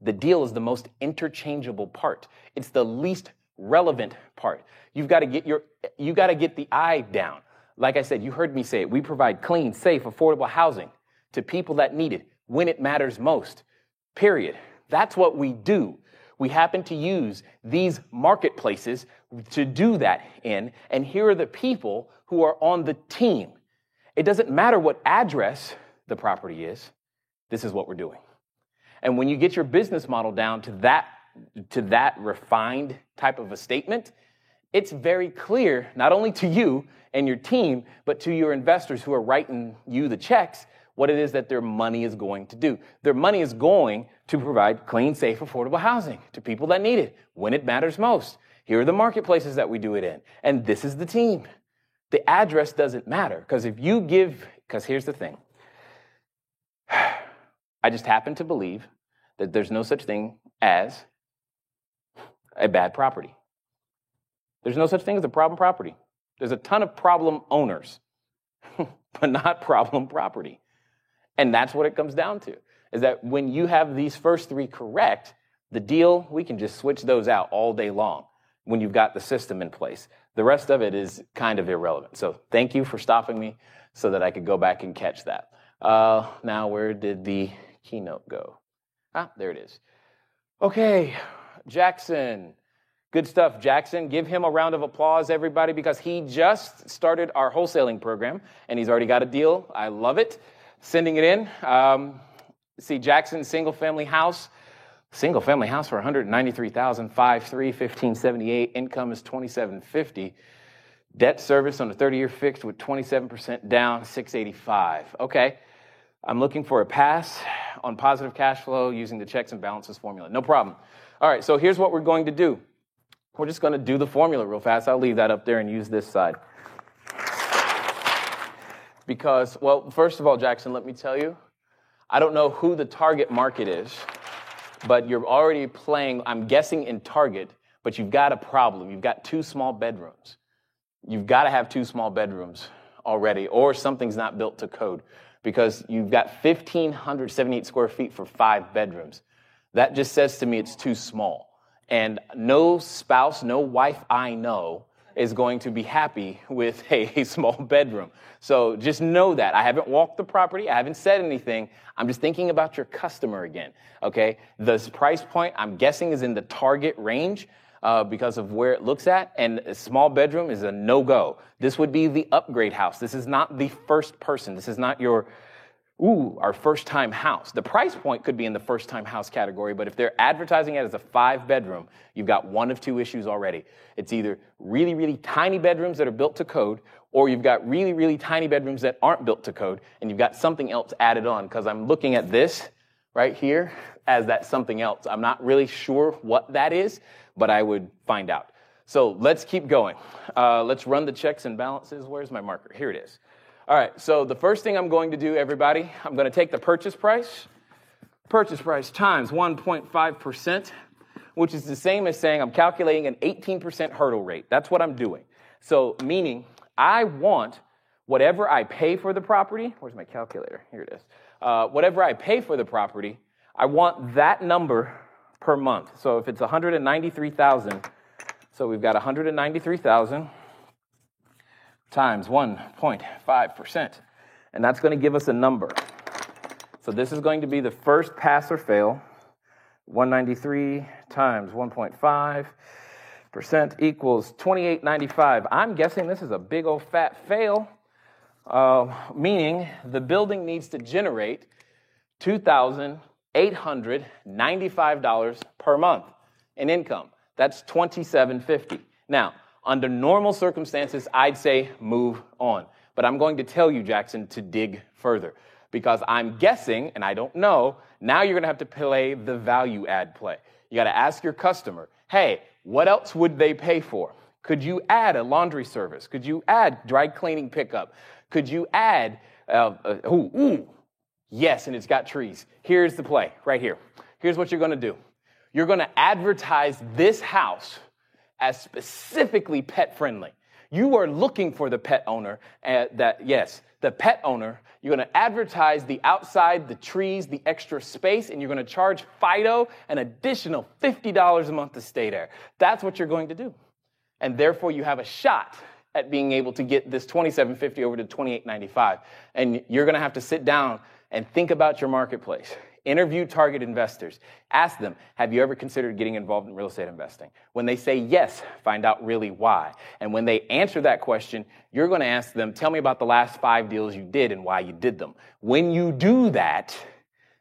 The deal is the most interchangeable part. It's the least relevant part. You've got to get the I down. Like I said, you heard me say it. We provide clean, safe, affordable housing to people that need it when it matters most. Period. That's what we do. We happen to use these marketplaces to do that in, and here are the people who are on the team. It doesn't matter what address the property is. This is what we're doing. And when you get your business model down to that refined type of a statement, it's very clear, not only to you and your team, but to your investors who are writing you the checks, what it is that their money is going to do. Their money is going to provide clean, safe, affordable housing to people that need it when it matters most. Here are the marketplaces that we do it in, and this is the team. The address doesn't matter, because here's the thing. I just happen to believe that there's no such thing as a bad property. There's no such thing as a problem property. There's a ton of problem owners, but not problem property. And that's what it comes down to, is that when you have these first 3 correct, the deal, we can just switch those out all day long when you've got the system in place. The rest of it is kind of irrelevant. So thank you for stopping me so that I could go back and catch that. Now, where did the keynote go? There it is. Okay, Jackson. Good stuff, Jackson. Give him a round of applause, everybody, because he just started our wholesaling program, and he's already got a deal. I love it. Sending it in. See, Jackson's single-family house for $193,000, 5.3, 1578. Income is $2,750. Debt service on a 30-year fixed with 27% down, 685. Okay. I'm looking for a pass on positive cash flow using the checks and balances formula. No problem. All right, so here's what we're going to do. We're just going to do the formula real fast. I'll leave that up there and use this side. Because, well, first of all, Jackson, let me tell you, I don't know who the target market is, but you're already playing, I'm guessing, in target, but you've got a problem. You've got 2 small bedrooms. You've got to have 2 small bedrooms already, or something's not built to code, because you've got 1,578 square feet for 5 bedrooms. That just says to me it's too small. And no spouse, no wife I know is going to be happy with a small bedroom. So just know that. I haven't walked the property. I haven't said anything. I'm just thinking about your customer again, okay? This price point, I'm guessing, is in the target range because of where it looks at, and a small bedroom is a no-go. This would be the upgrade house. This is not the first person. This is not your, our first-time house. The price point could be in the first-time house category, but if they're advertising it as a 5-bedroom, you've got one of 2 issues already. It's either really, really tiny bedrooms that are built to code, or you've got really, really tiny bedrooms that aren't built to code, and you've got something else added on, because I'm looking at this right here as that something else. I'm not really sure what that is, but I would find out. So let's keep going. Let's run the checks and balances. Where's my marker? Here it is. All right, so the first thing I'm going to do, everybody, I'm going to take the purchase price times 1.5%, which is the same as saying I'm calculating an 18% hurdle rate. That's what I'm doing. So meaning I want whatever I pay for the property. Where's my calculator? Here it is. Whatever I pay for the property, I want that number per month. So if it's $193,000, so we've got $193,000 times 1.5%, and that's going to give us a number. So this is going to be the first pass or fail. 193 times 1.5% equals 2895. I'm guessing this is a big old fat fail, meaning the building needs to generate $2,895 per month in income. That's $2,750. Now, under normal circumstances, I'd say move on. But I'm going to tell you, Jackson, to dig further, because I'm guessing, and I don't know, now you're going to have to play the value add play. You got to ask your customer, hey, what else would they pay for? Could you add a laundry service? Could you add dry cleaning pickup? Could you add, yes, and it's got trees. Here's the play right here. Here's what you're going to do. You're going to advertise this house as specifically pet friendly. You are looking for the pet owner, the pet owner. You're going to advertise the outside, the trees, the extra space, and you're going to charge Fido an additional $50 a month to stay there. That's what you're going to do. And therefore, you have a shot at being able to get this $2,750 over to $2,895. And you're going to have to sit down and think about your marketplace. Interview target investors. Ask them, have you ever considered getting involved in real estate investing? When they say yes, find out really why. And when they answer that question, you're going to ask them, tell me about the last 5 deals you did and why you did them. When you do that,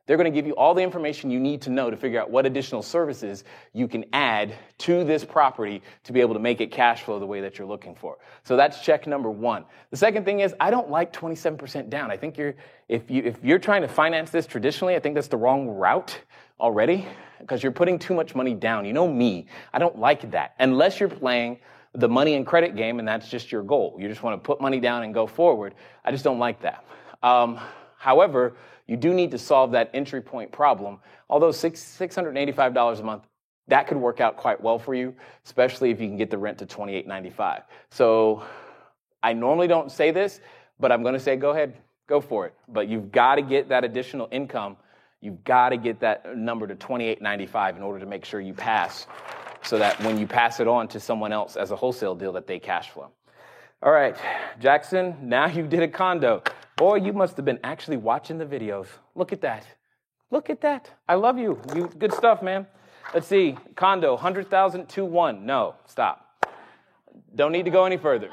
they're going to give you all the information you need to know to figure out what additional services you can add to this property to be able to make it cash flow the way that you're looking for. So that's check number 1. The second thing is, I don't like 27% down. I think if you're trying to finance this traditionally, I think that's the wrong route already, because you're putting too much money down. You know me, I don't like that. Unless you're playing the money and credit game and that's just your goal. You just want to put money down and go forward. I just don't like that. However, you do need to solve that entry point problem. Although $685 a month, that could work out quite well for you, especially if you can get the rent to $2,895. So I normally don't say this, but I'm going to say go ahead, go for it. But you've got to get that additional income. You've got to get that number to $2,895 in order to make sure you pass, so that when you pass it on to someone else as a wholesale deal, that they cash flow. All right, Jackson, now you did a condo. Boy, you must have been actually watching the videos. Look at that. Look at that. I love you. Good stuff, man. Let's see. Condo, 100,000, 2-1. No, stop. Don't need to go any further.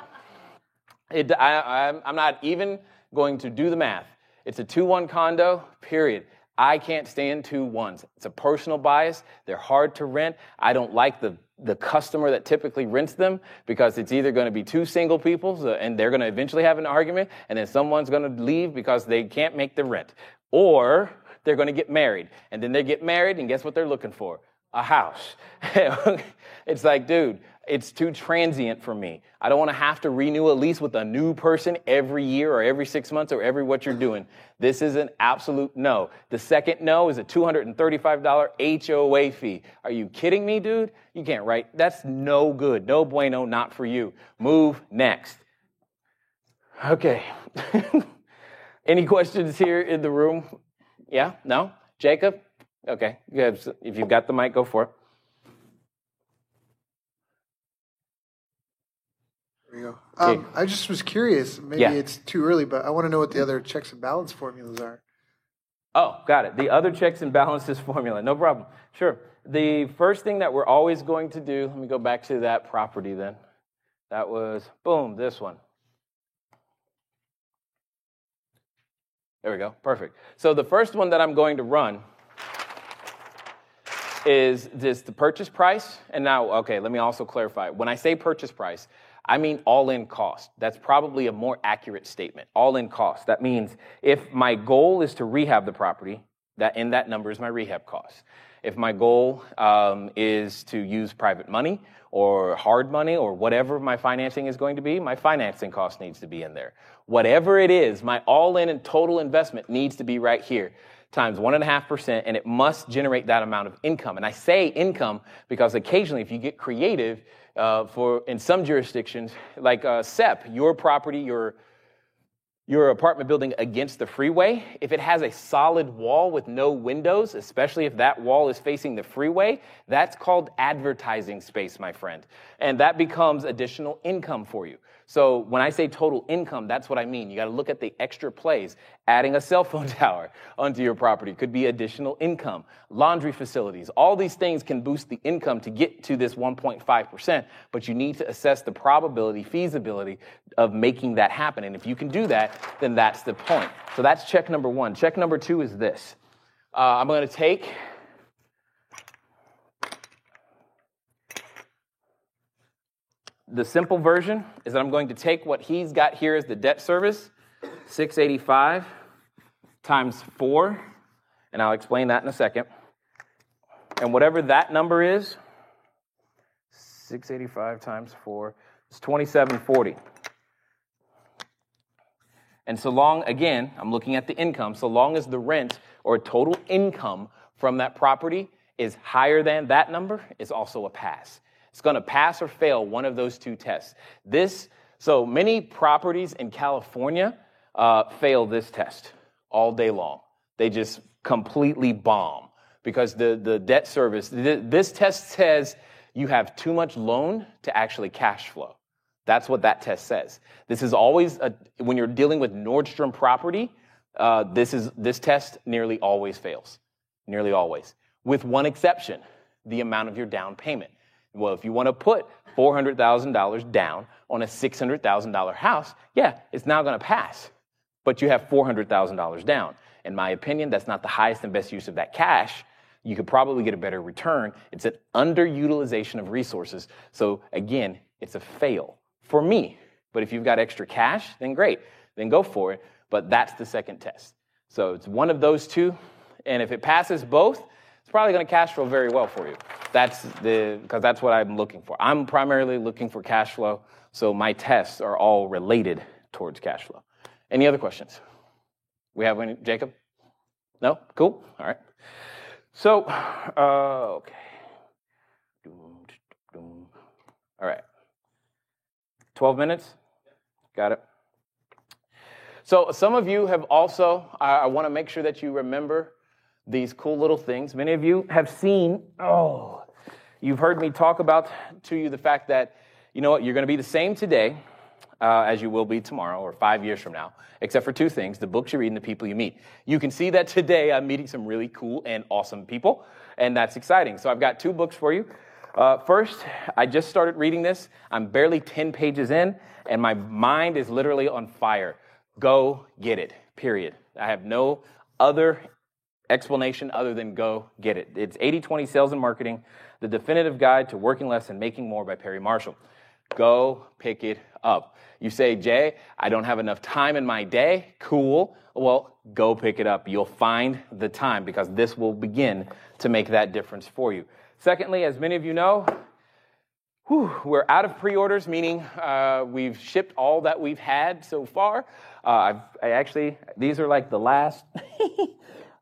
I'm not even going to do the math. It's a 2-1 condo, period. I can't stand 2-1s. It's a personal bias. They're hard to rent. I don't like the customer that typically rents them because it's either going to be 2 single people and they're going to eventually have an argument, and then someone's going to leave because they can't make the rent. Or they're going to get married, and then they get married, and guess what they're looking for? A house. It's like, dude, it's too transient for me. I don't want to have to renew a lease with a new person every year or every 6 months or every what you're doing. This is an absolute no. The second no is a $235 HOA fee. Are you kidding me, dude? You can't write. That's no good. No bueno, not for you. Move next. Okay. Any questions here in the room? Yeah? No? Jacob? Okay. If you've got the mic, go for it. There we go. I just was curious. Maybe it's too early, but I want to know what the other checks and balance formulas are. Oh, got it. The other checks and balances formula. No problem. Sure. The first thing that we're always going to do, let me go back to that property then. That was, boom, this one. There we go. Perfect. So the first one that I'm going to run is this the purchase price. And now, okay, let me also clarify. When I say purchase price, I mean all-in cost. That's probably a more accurate statement. All-in cost. That means if my goal is to rehab the property, that number is my rehab cost. If my goal is to use private money or hard money or whatever my financing is going to be, my financing cost needs to be in there. Whatever it is, my all-in and total investment needs to be right here, times 1.5%, and it must generate that amount of income. And I say income because occasionally if you get creative, in some jurisdictions, like SEP, your property, your apartment building against the freeway, if it has a solid wall with no windows, especially if that wall is facing the freeway, that's called advertising space, my friend. And that becomes additional income for you. So when I say total income, that's what I mean. You got to look at the extra plays. Adding a cell phone tower onto your property could be additional income. Laundry facilities, all these things can boost the income to get to this 1.5%, but you need to assess the probability, feasibility of making that happen. And if you can do that, then that's the point. So that's check number one. Check number two is this. I'm going to take the simple version is that I'm going to take what he's got here as the debt service, 685 times 4, and I'll explain that in a second. And whatever that number is, 685 times 4, is 2740. And so long, again, I'm looking at the income, so long as the rent or total income from that property is higher than that number, it's also a pass. It's going to pass or fail one of those two tests. So many properties in California fail this test all day long. They just completely bomb because the debt service, this test says you have too much loan to actually cash flow. That's what that test says. This is always, when you're dealing with Nordstrom property, this test nearly always fails. Nearly always. With one exception, the amount of your down payment. Well, if you want to put $400,000 down on a $600,000 house, yeah, it's now going to pass. But you have $400,000 down. In my opinion, that's not the highest and best use of that cash. You could probably get a better return. It's an underutilization of resources. So again, it's a fail for me. But if you've got extra cash, then great. Then go for it. But that's the second test. So it's one of those two. And if it passes both, it's probably going to cash flow very well for you. Because that's what I'm looking for. I'm primarily looking for cash flow, so my tests are all related towards cash flow. Any other questions? We have any, Jacob? No? Cool? All right. So, okay. All right. 12 minutes? Got it. So some of you have also, I want to make sure that you remember these cool little things. Many of you have seen, you've heard me talk about to you the fact that, you know what, you're going to be the same today as you will be tomorrow or 5 years from now, except for two things, the books you read and the people you meet. You can see that today I'm meeting some really cool and awesome people, and that's exciting. So I've got two books for you. First, I just started reading this. I'm barely 10 pages in, and my mind is literally on fire. Go get it, period. I have no other explanation other than go get it. It's 80/20 Sales and Marketing, the definitive guide to working less and making more by Perry Marshall. Go pick it up. You say, Jay, I don't have enough time in my day. Cool. Well, go pick it up. You'll find the time because this will begin to make that difference for you. Secondly, as many of you know, we're out of pre-orders, meaning we've shipped all that we've had so far. These are like the last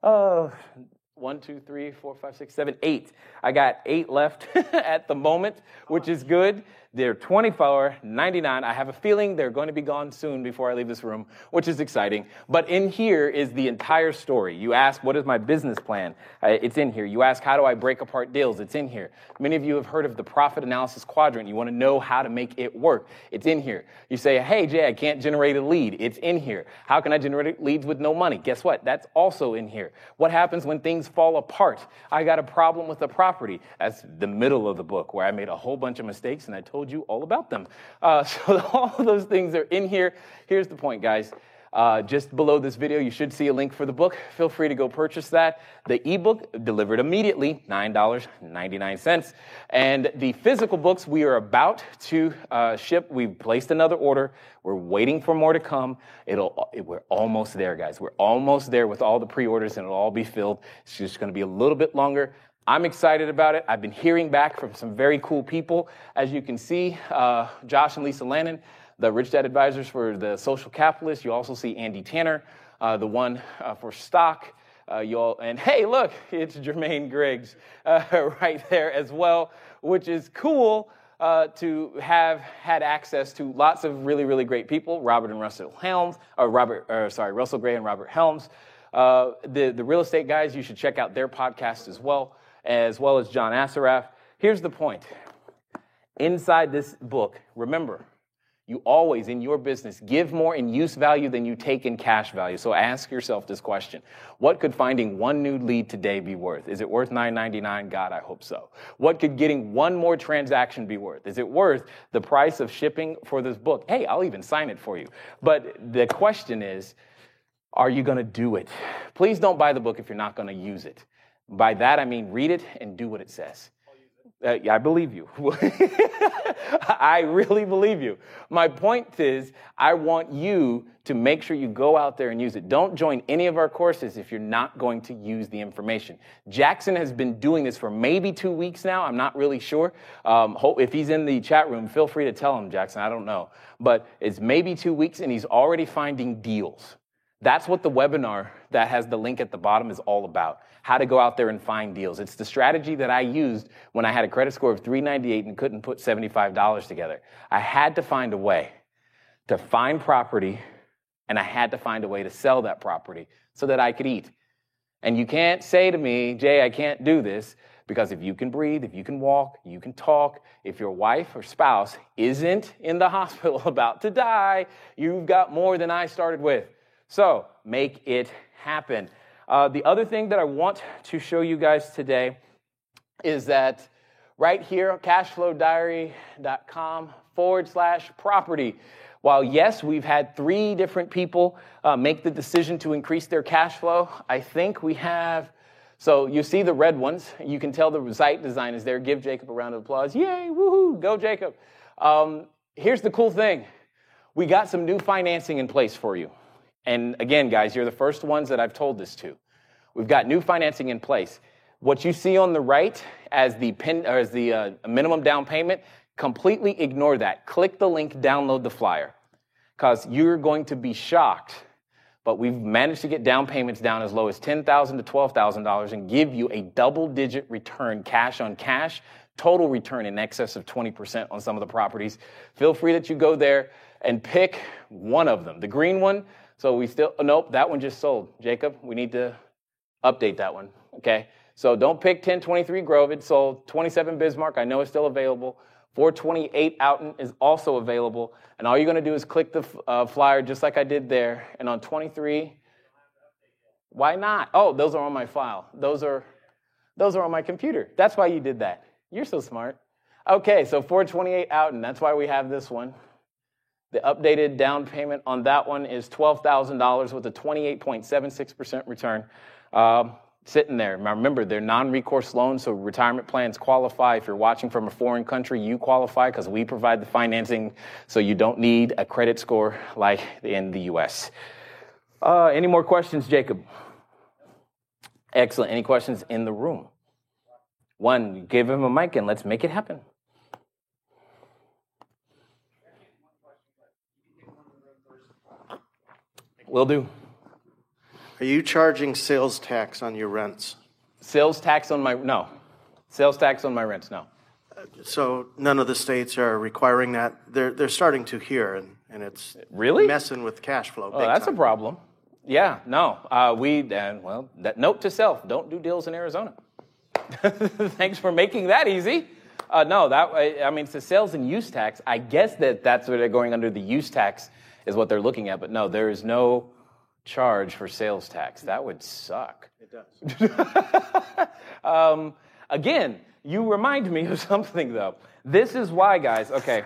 1, 2, 3, 4, 5, 6, 7, 8. I got 8 left at the moment, which is good. They're $24.99. I have a feeling they're going to be gone soon before I leave this room, which is exciting. But in here is the entire story. You ask, what is my business plan? It's in here. You ask, how do I break apart deals? It's in here. Many of you have heard of the profit analysis quadrant. You want to know how to make it work. It's in here. You say, hey, Jay, I can't generate a lead. It's in here. How can I generate leads with no money? Guess what? That's also in here. What happens when things fall apart? I got a problem with the property. That's the middle of the book where I made a whole bunch of mistakes and I told you all about them. So all of those things are in here. Here's the point, guys. Just below this video, you should see a link for the book. Feel free to go purchase that. The ebook delivered immediately, $9.99. And the physical books we are about to ship. We've placed another order. We're waiting for more to come. We're almost there, guys. We're almost there with all the pre-orders, and it'll all be filled. It's just going to be a little bit longer. I'm excited about it. I've been hearing back from some very cool people. As you can see, Josh and Lisa Lannon, the Rich Dad Advisors for the Social Capitalists. You also see Andy Tanner, the one for stock. And hey, look, it's Jermaine Griggs right there as well, which is cool to have had access to lots of really, really great people. Russell Gray and Robert Helms. The real estate guys, you should check out their podcast as well as John Assaraf. Here's the point. Inside this book, remember, you always, in your business, give more in use value than you take in cash value. So ask yourself this question. What could finding one new lead today be worth? Is it worth $9.99? God, I hope so. What could getting one more transaction be worth? Is it worth the price of shipping for this book? Hey, I'll even sign it for you. But the question is, are you going to do it? Please don't buy the book if you're not going to use it. By that, I mean read it and do what it says. I believe you. I really believe you. My point is, I want you to make sure you go out there and use it. Don't join any of our courses if you're not going to use the information. Jackson has been doing this for maybe 2 weeks now. I'm not really sure. If he's in the chat room, feel free to tell him, Jackson. I don't know. But it's maybe 2 weeks, and he's already finding deals. That's what the webinar that has the link at the bottom is all about, how to go out there and find deals. It's the strategy that I used when I had a credit score of 398 and couldn't put $75 together. I had to find a way to find property, and I had to find a way to sell that property so that I could eat. And you can't say to me, Jay, I can't do this, because if you can breathe, if you can walk, you can talk, if your wife or spouse isn't in the hospital about to die, you've got more than I started with. So make it happen. The other thing that I want to show you guys today is that right here, cashflowdiary.com/property. While, yes, we've had 3 different people make the decision to increase their cash flow, I think we have, so you see the red ones. You can tell the site design is there. Give Jacob a round of applause. Yay, woohoo, go Jacob. Here's the cool thing. We got some new financing in place for you. And again, guys, you're the first ones that I've told this to. We've got new financing in place. What you see on the right as the minimum down payment, completely ignore that. Click the link, download the flyer, because you're going to be shocked. But we've managed to get down payments down as low as $10,000 to $12,000 and give you a double-digit return, cash on cash, total return in excess of 20% on some of the properties. Feel free that you go there and pick one of them. The green one. So nope, that one just sold. Jacob, we need to update that one, okay? So don't pick 1023 Grove, it sold. 27 Bismarck, I know it's still available. 428 Oughton is also available. And all you're gonna do is click the flyer just like I did there. And on 23, why not? Oh, those are on my file. Those are on my computer. That's why you did that. You're so smart. Okay, so 428 Oughton, that's why we have this one. The updated down payment on that one is $12,000 with a 28.76% return. sitting there. Now, remember, they're non-recourse loans, so retirement plans qualify. If you're watching from a foreign country, you qualify because we provide the financing, so you don't need a credit score like in the U.S. Any more questions, Jacob? Excellent. Any questions in the room? One, give him a mic and let's make it happen. Will do. Are you charging sales tax on your rents? Sales tax on my, no. Sales tax on my rents, no. So none of the states are requiring that. They're starting to here, and it's really messing with cash flow. Oh, that's a problem. Yeah, no. Note to self, don't do deals in Arizona. Thanks for making that easy. It's the sales and use tax. I guess that's where they're going under the use tax is what they're looking at. But no, there is no charge for sales tax. That would suck. It does. Again, you remind me of something, though. This is why, guys, okay,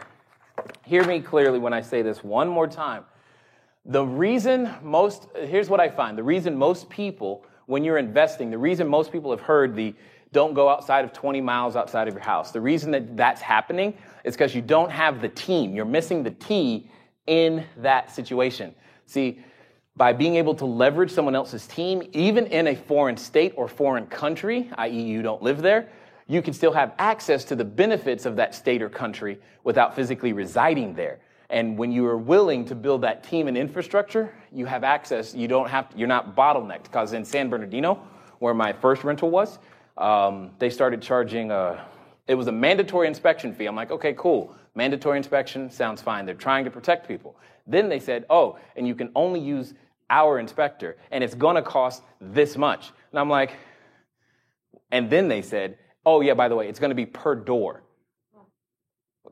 hear me clearly when I say this one more time. Here's what I find. The reason most people, when you're investing, the reason most people have heard the don't go outside of 20 miles outside of your house. The reason that's happening is because you don't have the team. You're missing the T in that situation. See, by being able to leverage someone else's team, even in a foreign state or foreign country, i.e. you don't live there, you can still have access to the benefits of that state or country without physically residing there. And when you are willing to build that team and infrastructure, you have access. You're not bottlenecked. Because in San Bernardino, where my first rental was, they started charging it was a mandatory inspection fee. I'm like, okay, cool. Mandatory inspection sounds fine. They're trying to protect people. Then they said, oh, and you can only use our inspector, and it's going to cost this much. And I'm like, and then they said, oh, yeah, by the way, it's going to be per door.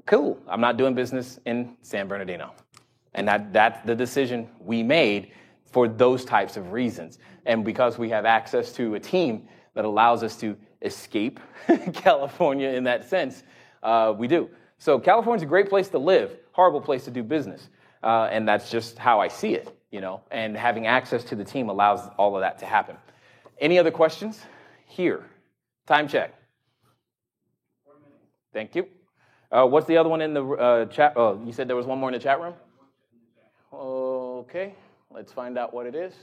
Cool. I'm not doing business in San Bernardino. And that's the decision we made for those types of reasons. And because we have access to a team that allows us to escape California in that sense, we do. So California's a great place to live, horrible place to do business. And that's just how I see it, and having access to the team allows all of that to happen. Any other questions? Here. Time check. 4 minutes. Thank you. What's the other one in the chat? Oh, you said there was one more in the chat room? Okay, let's find out what it is.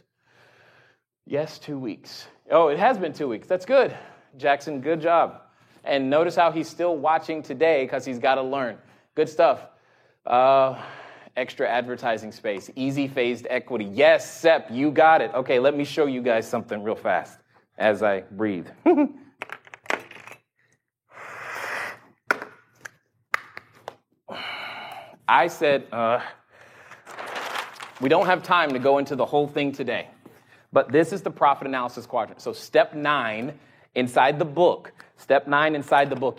Yes, 2 weeks. Oh, it has been 2 weeks. That's good. Jackson, good job. And notice how he's still watching today because he's got to learn. Good stuff. Extra advertising space. Easy phased equity. Yes, Sep, you got it. Okay, let me show you guys something real fast as I breathe. I said, we don't have time to go into the whole thing today, but this is the profit analysis quadrant. So step 9 inside the book,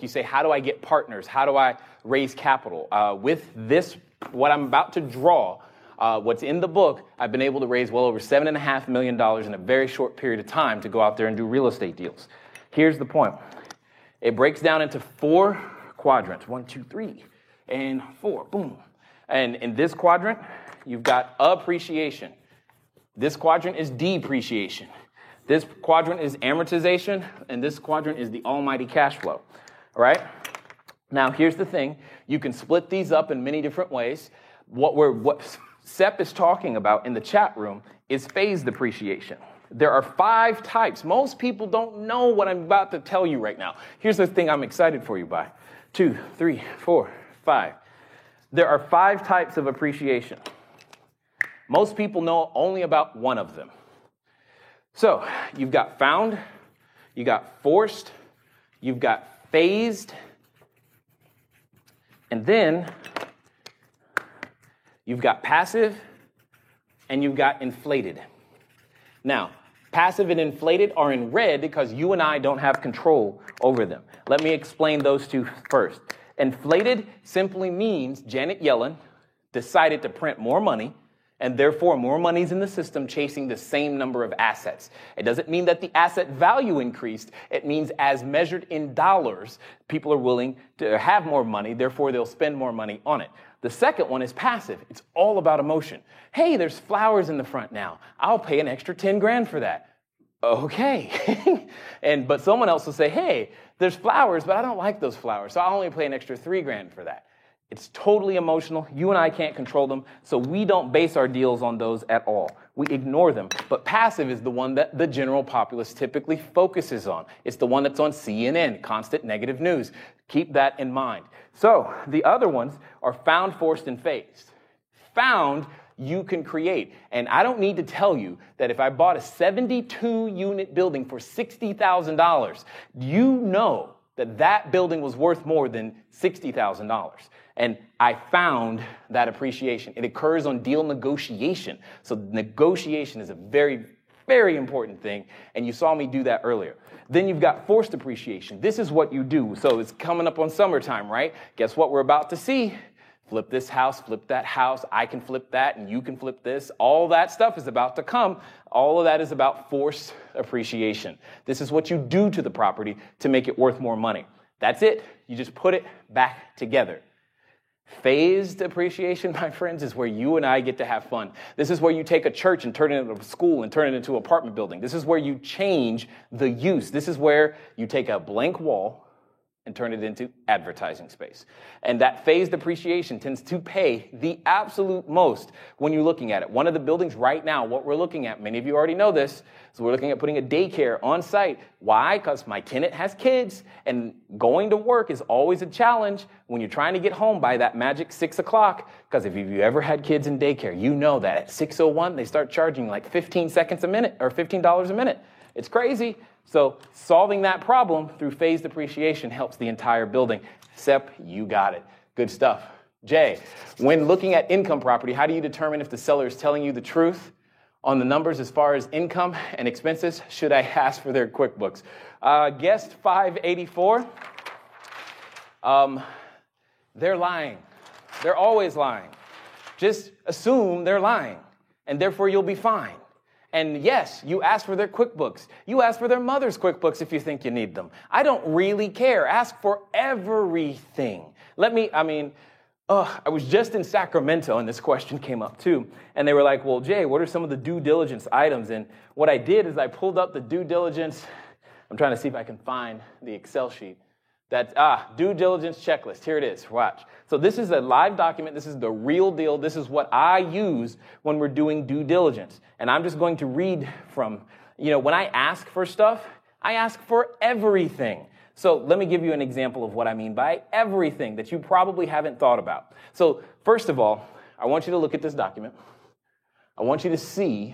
you say, how do I get partners? How do I raise capital? With this, what I'm about to draw, what's in the book, I've been able to raise well over $7.5 million in a very short period of time to go out there and do real estate deals. Here's the point. It breaks down into 4 quadrants, 1, 2, 3. And 4, boom. And in this quadrant, you've got appreciation. This quadrant is depreciation. This quadrant is amortization, and this quadrant is the almighty cash flow. All right? Now, here's the thing. You can split these up in many different ways. What Sep is talking about in the chat room is phased depreciation. There are 5 types. Most people don't know what I'm about to tell you right now. Here's the thing I'm excited for you by. 2, 3, 4, 5. There are 5 types of appreciation. Most people know only about one of them. So you've got found, you got forced, you've got phased, and then you've got passive, and you've got inflated. Now, passive and inflated are in red because you and I don't have control over them. Let me explain those 2 first. Inflated simply means Janet Yellen decided to print more money, and therefore more money's in the system chasing the same number of assets. It doesn't mean that the asset value increased. It means as measured in dollars, people are willing to have more money, therefore they'll spend more money on it. The second one is passive. It's all about emotion. Hey, there's flowers in the front now. I'll pay an extra 10 grand for that. okay. But someone else will say, hey, there's flowers, but I don't like those flowers, so I'll only pay an extra $3,000 for that. It's totally emotional. You and I can't control them, so we don't base our deals on those at all. We ignore them. But passive is the one that the general populace typically focuses on. It's the one that's on CNN, constant negative news. Keep that in mind. So the other ones are found, forced, and phased. Found, you can create. And I don't need to tell you that if I bought a 72-unit building for $60,000, you know that that building was worth more than $60,000. And I found that appreciation. It occurs on deal negotiation. So negotiation is a very, very important thing. And you saw me do that earlier. Then you've got forced appreciation. This is what you do. So it's coming up on summertime, right? Guess what we're about to see? Flip this house, flip that house. I can flip that and you can flip this. All that stuff is about to come. All of that is about forced appreciation. This is what you do to the property to make it worth more money. That's it. You just put it back together. Phased appreciation, my friends, is where you and I get to have fun. This is where you take a church and turn it into a school and turn it into an apartment building. This is where you change the use. This is where you take a blank wall and turn it into advertising space. And that phased appreciation tends to pay the absolute most when you're looking at it. One of the buildings right now, what we're looking at, many of you already know this, so we're looking at putting a daycare on site. Why? Because my tenant has kids, and going to work is always a challenge when you're trying to get home by that magic 6 o'clock. Because if you've ever had kids in daycare, you know that at 6:01, they start charging like 15 seconds a minute or $15 a minute. It's crazy. So solving that problem through phased appreciation helps the entire building. Sep, you got it. Good stuff. Jay, when looking at income property, how do you determine if the seller is telling you the truth on the numbers as far as income and expenses? Should I ask for their QuickBooks? Guest 584, they're lying. They're always lying. Just assume they're lying, and therefore you'll be fine. And yes, you ask for their QuickBooks. You ask for their mother's QuickBooks if you think you need them. I don't really care. Ask for everything. I was just in Sacramento, and this question came up too. And they were like, well, Jay, what are some of the due diligence items? And what I did is I pulled up the due diligence. I'm trying to see if I can find the Excel sheet. Due diligence checklist. Here it is. Watch. So this is a live document. This is the real deal. This is what I use when we're doing due diligence. And I'm just going to read from, when I ask for stuff, I ask for everything. So let me give you an example of what I mean by everything that you probably haven't thought about. So first of all, I want you to look at this document. I want you to see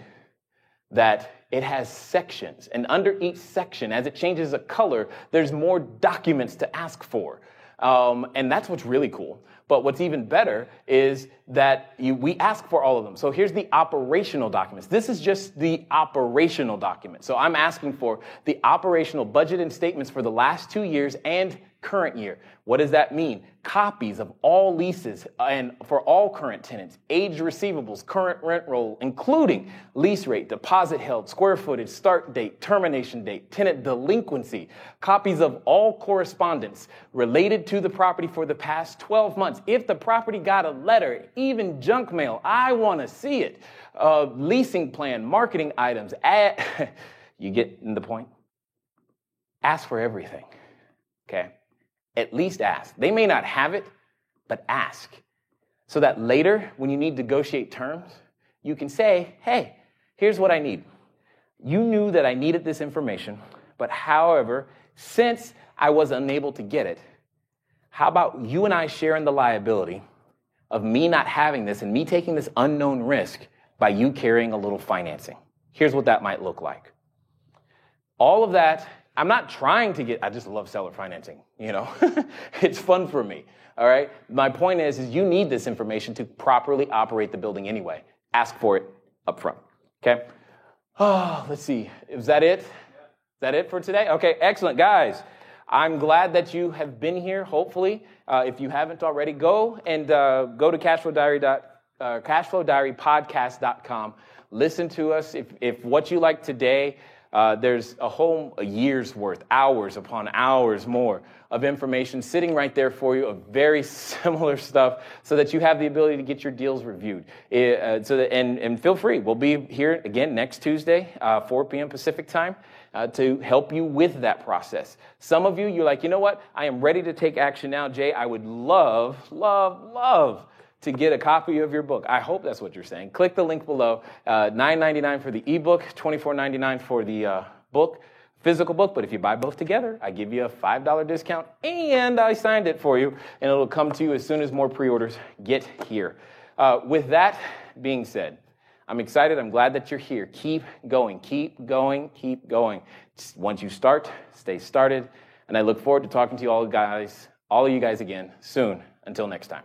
that it has sections, and under each section, as it changes a color, there's more documents to ask for. And that's what's really cool. But what's even better is that we ask for all of them. So here's the operational documents. This is just the operational document. So I'm asking for the operational budget and statements for the last 2 years and current year. What does that mean? Copies of all leases and for all current tenants, aged receivables, current rent roll, including lease rate, deposit held, square footage, start date, termination date, tenant delinquency, copies of all correspondence related to the property for the past 12 months. If the property got a letter, even junk mail, I want to see it. Leasing plan, marketing items. You get the point? Ask for everything, okay? At least ask. They may not have it, but ask. So that later, when you need to negotiate terms, you can say, hey, here's what I need. You knew that I needed this information, but however, since I was unable to get it, how about you and I sharing the liability of me not having this and me taking this unknown risk by you carrying a little financing? Here's what that might look like. All of that, I'm not trying to I just love seller financing, It's fun for me, all right? My point is you need this information to properly operate the building anyway. Ask for it up front, okay? Let's see. Is that it? Is that it for today? Okay, excellent. Guys, I'm glad that you have been here, hopefully. If you haven't already, go to cashflowdiarypodcast.com. Listen to us. If what you like today There's a year's worth, hours upon hours more of information sitting right there for you of very similar stuff so that you have the ability to get your deals reviewed. And feel free. We'll be here again next Tuesday, 4 p.m. Pacific time, to help you with that process. Some of you, you're like, you know what? I am ready to take action now, Jay. I would love to get a copy of your book. I hope that's what you're saying. Click the link below. $9.99 for the ebook, $24.99 for the book, physical book. But if you buy both together, I give you a $5 discount, and I signed it for you, and it'll come to you as soon as more pre-orders get here. With that being said, I'm excited. I'm glad that you're here. Keep going, keep going, keep going. Once you start, stay started. And I look forward to talking to you all of you guys again soon. Until next time.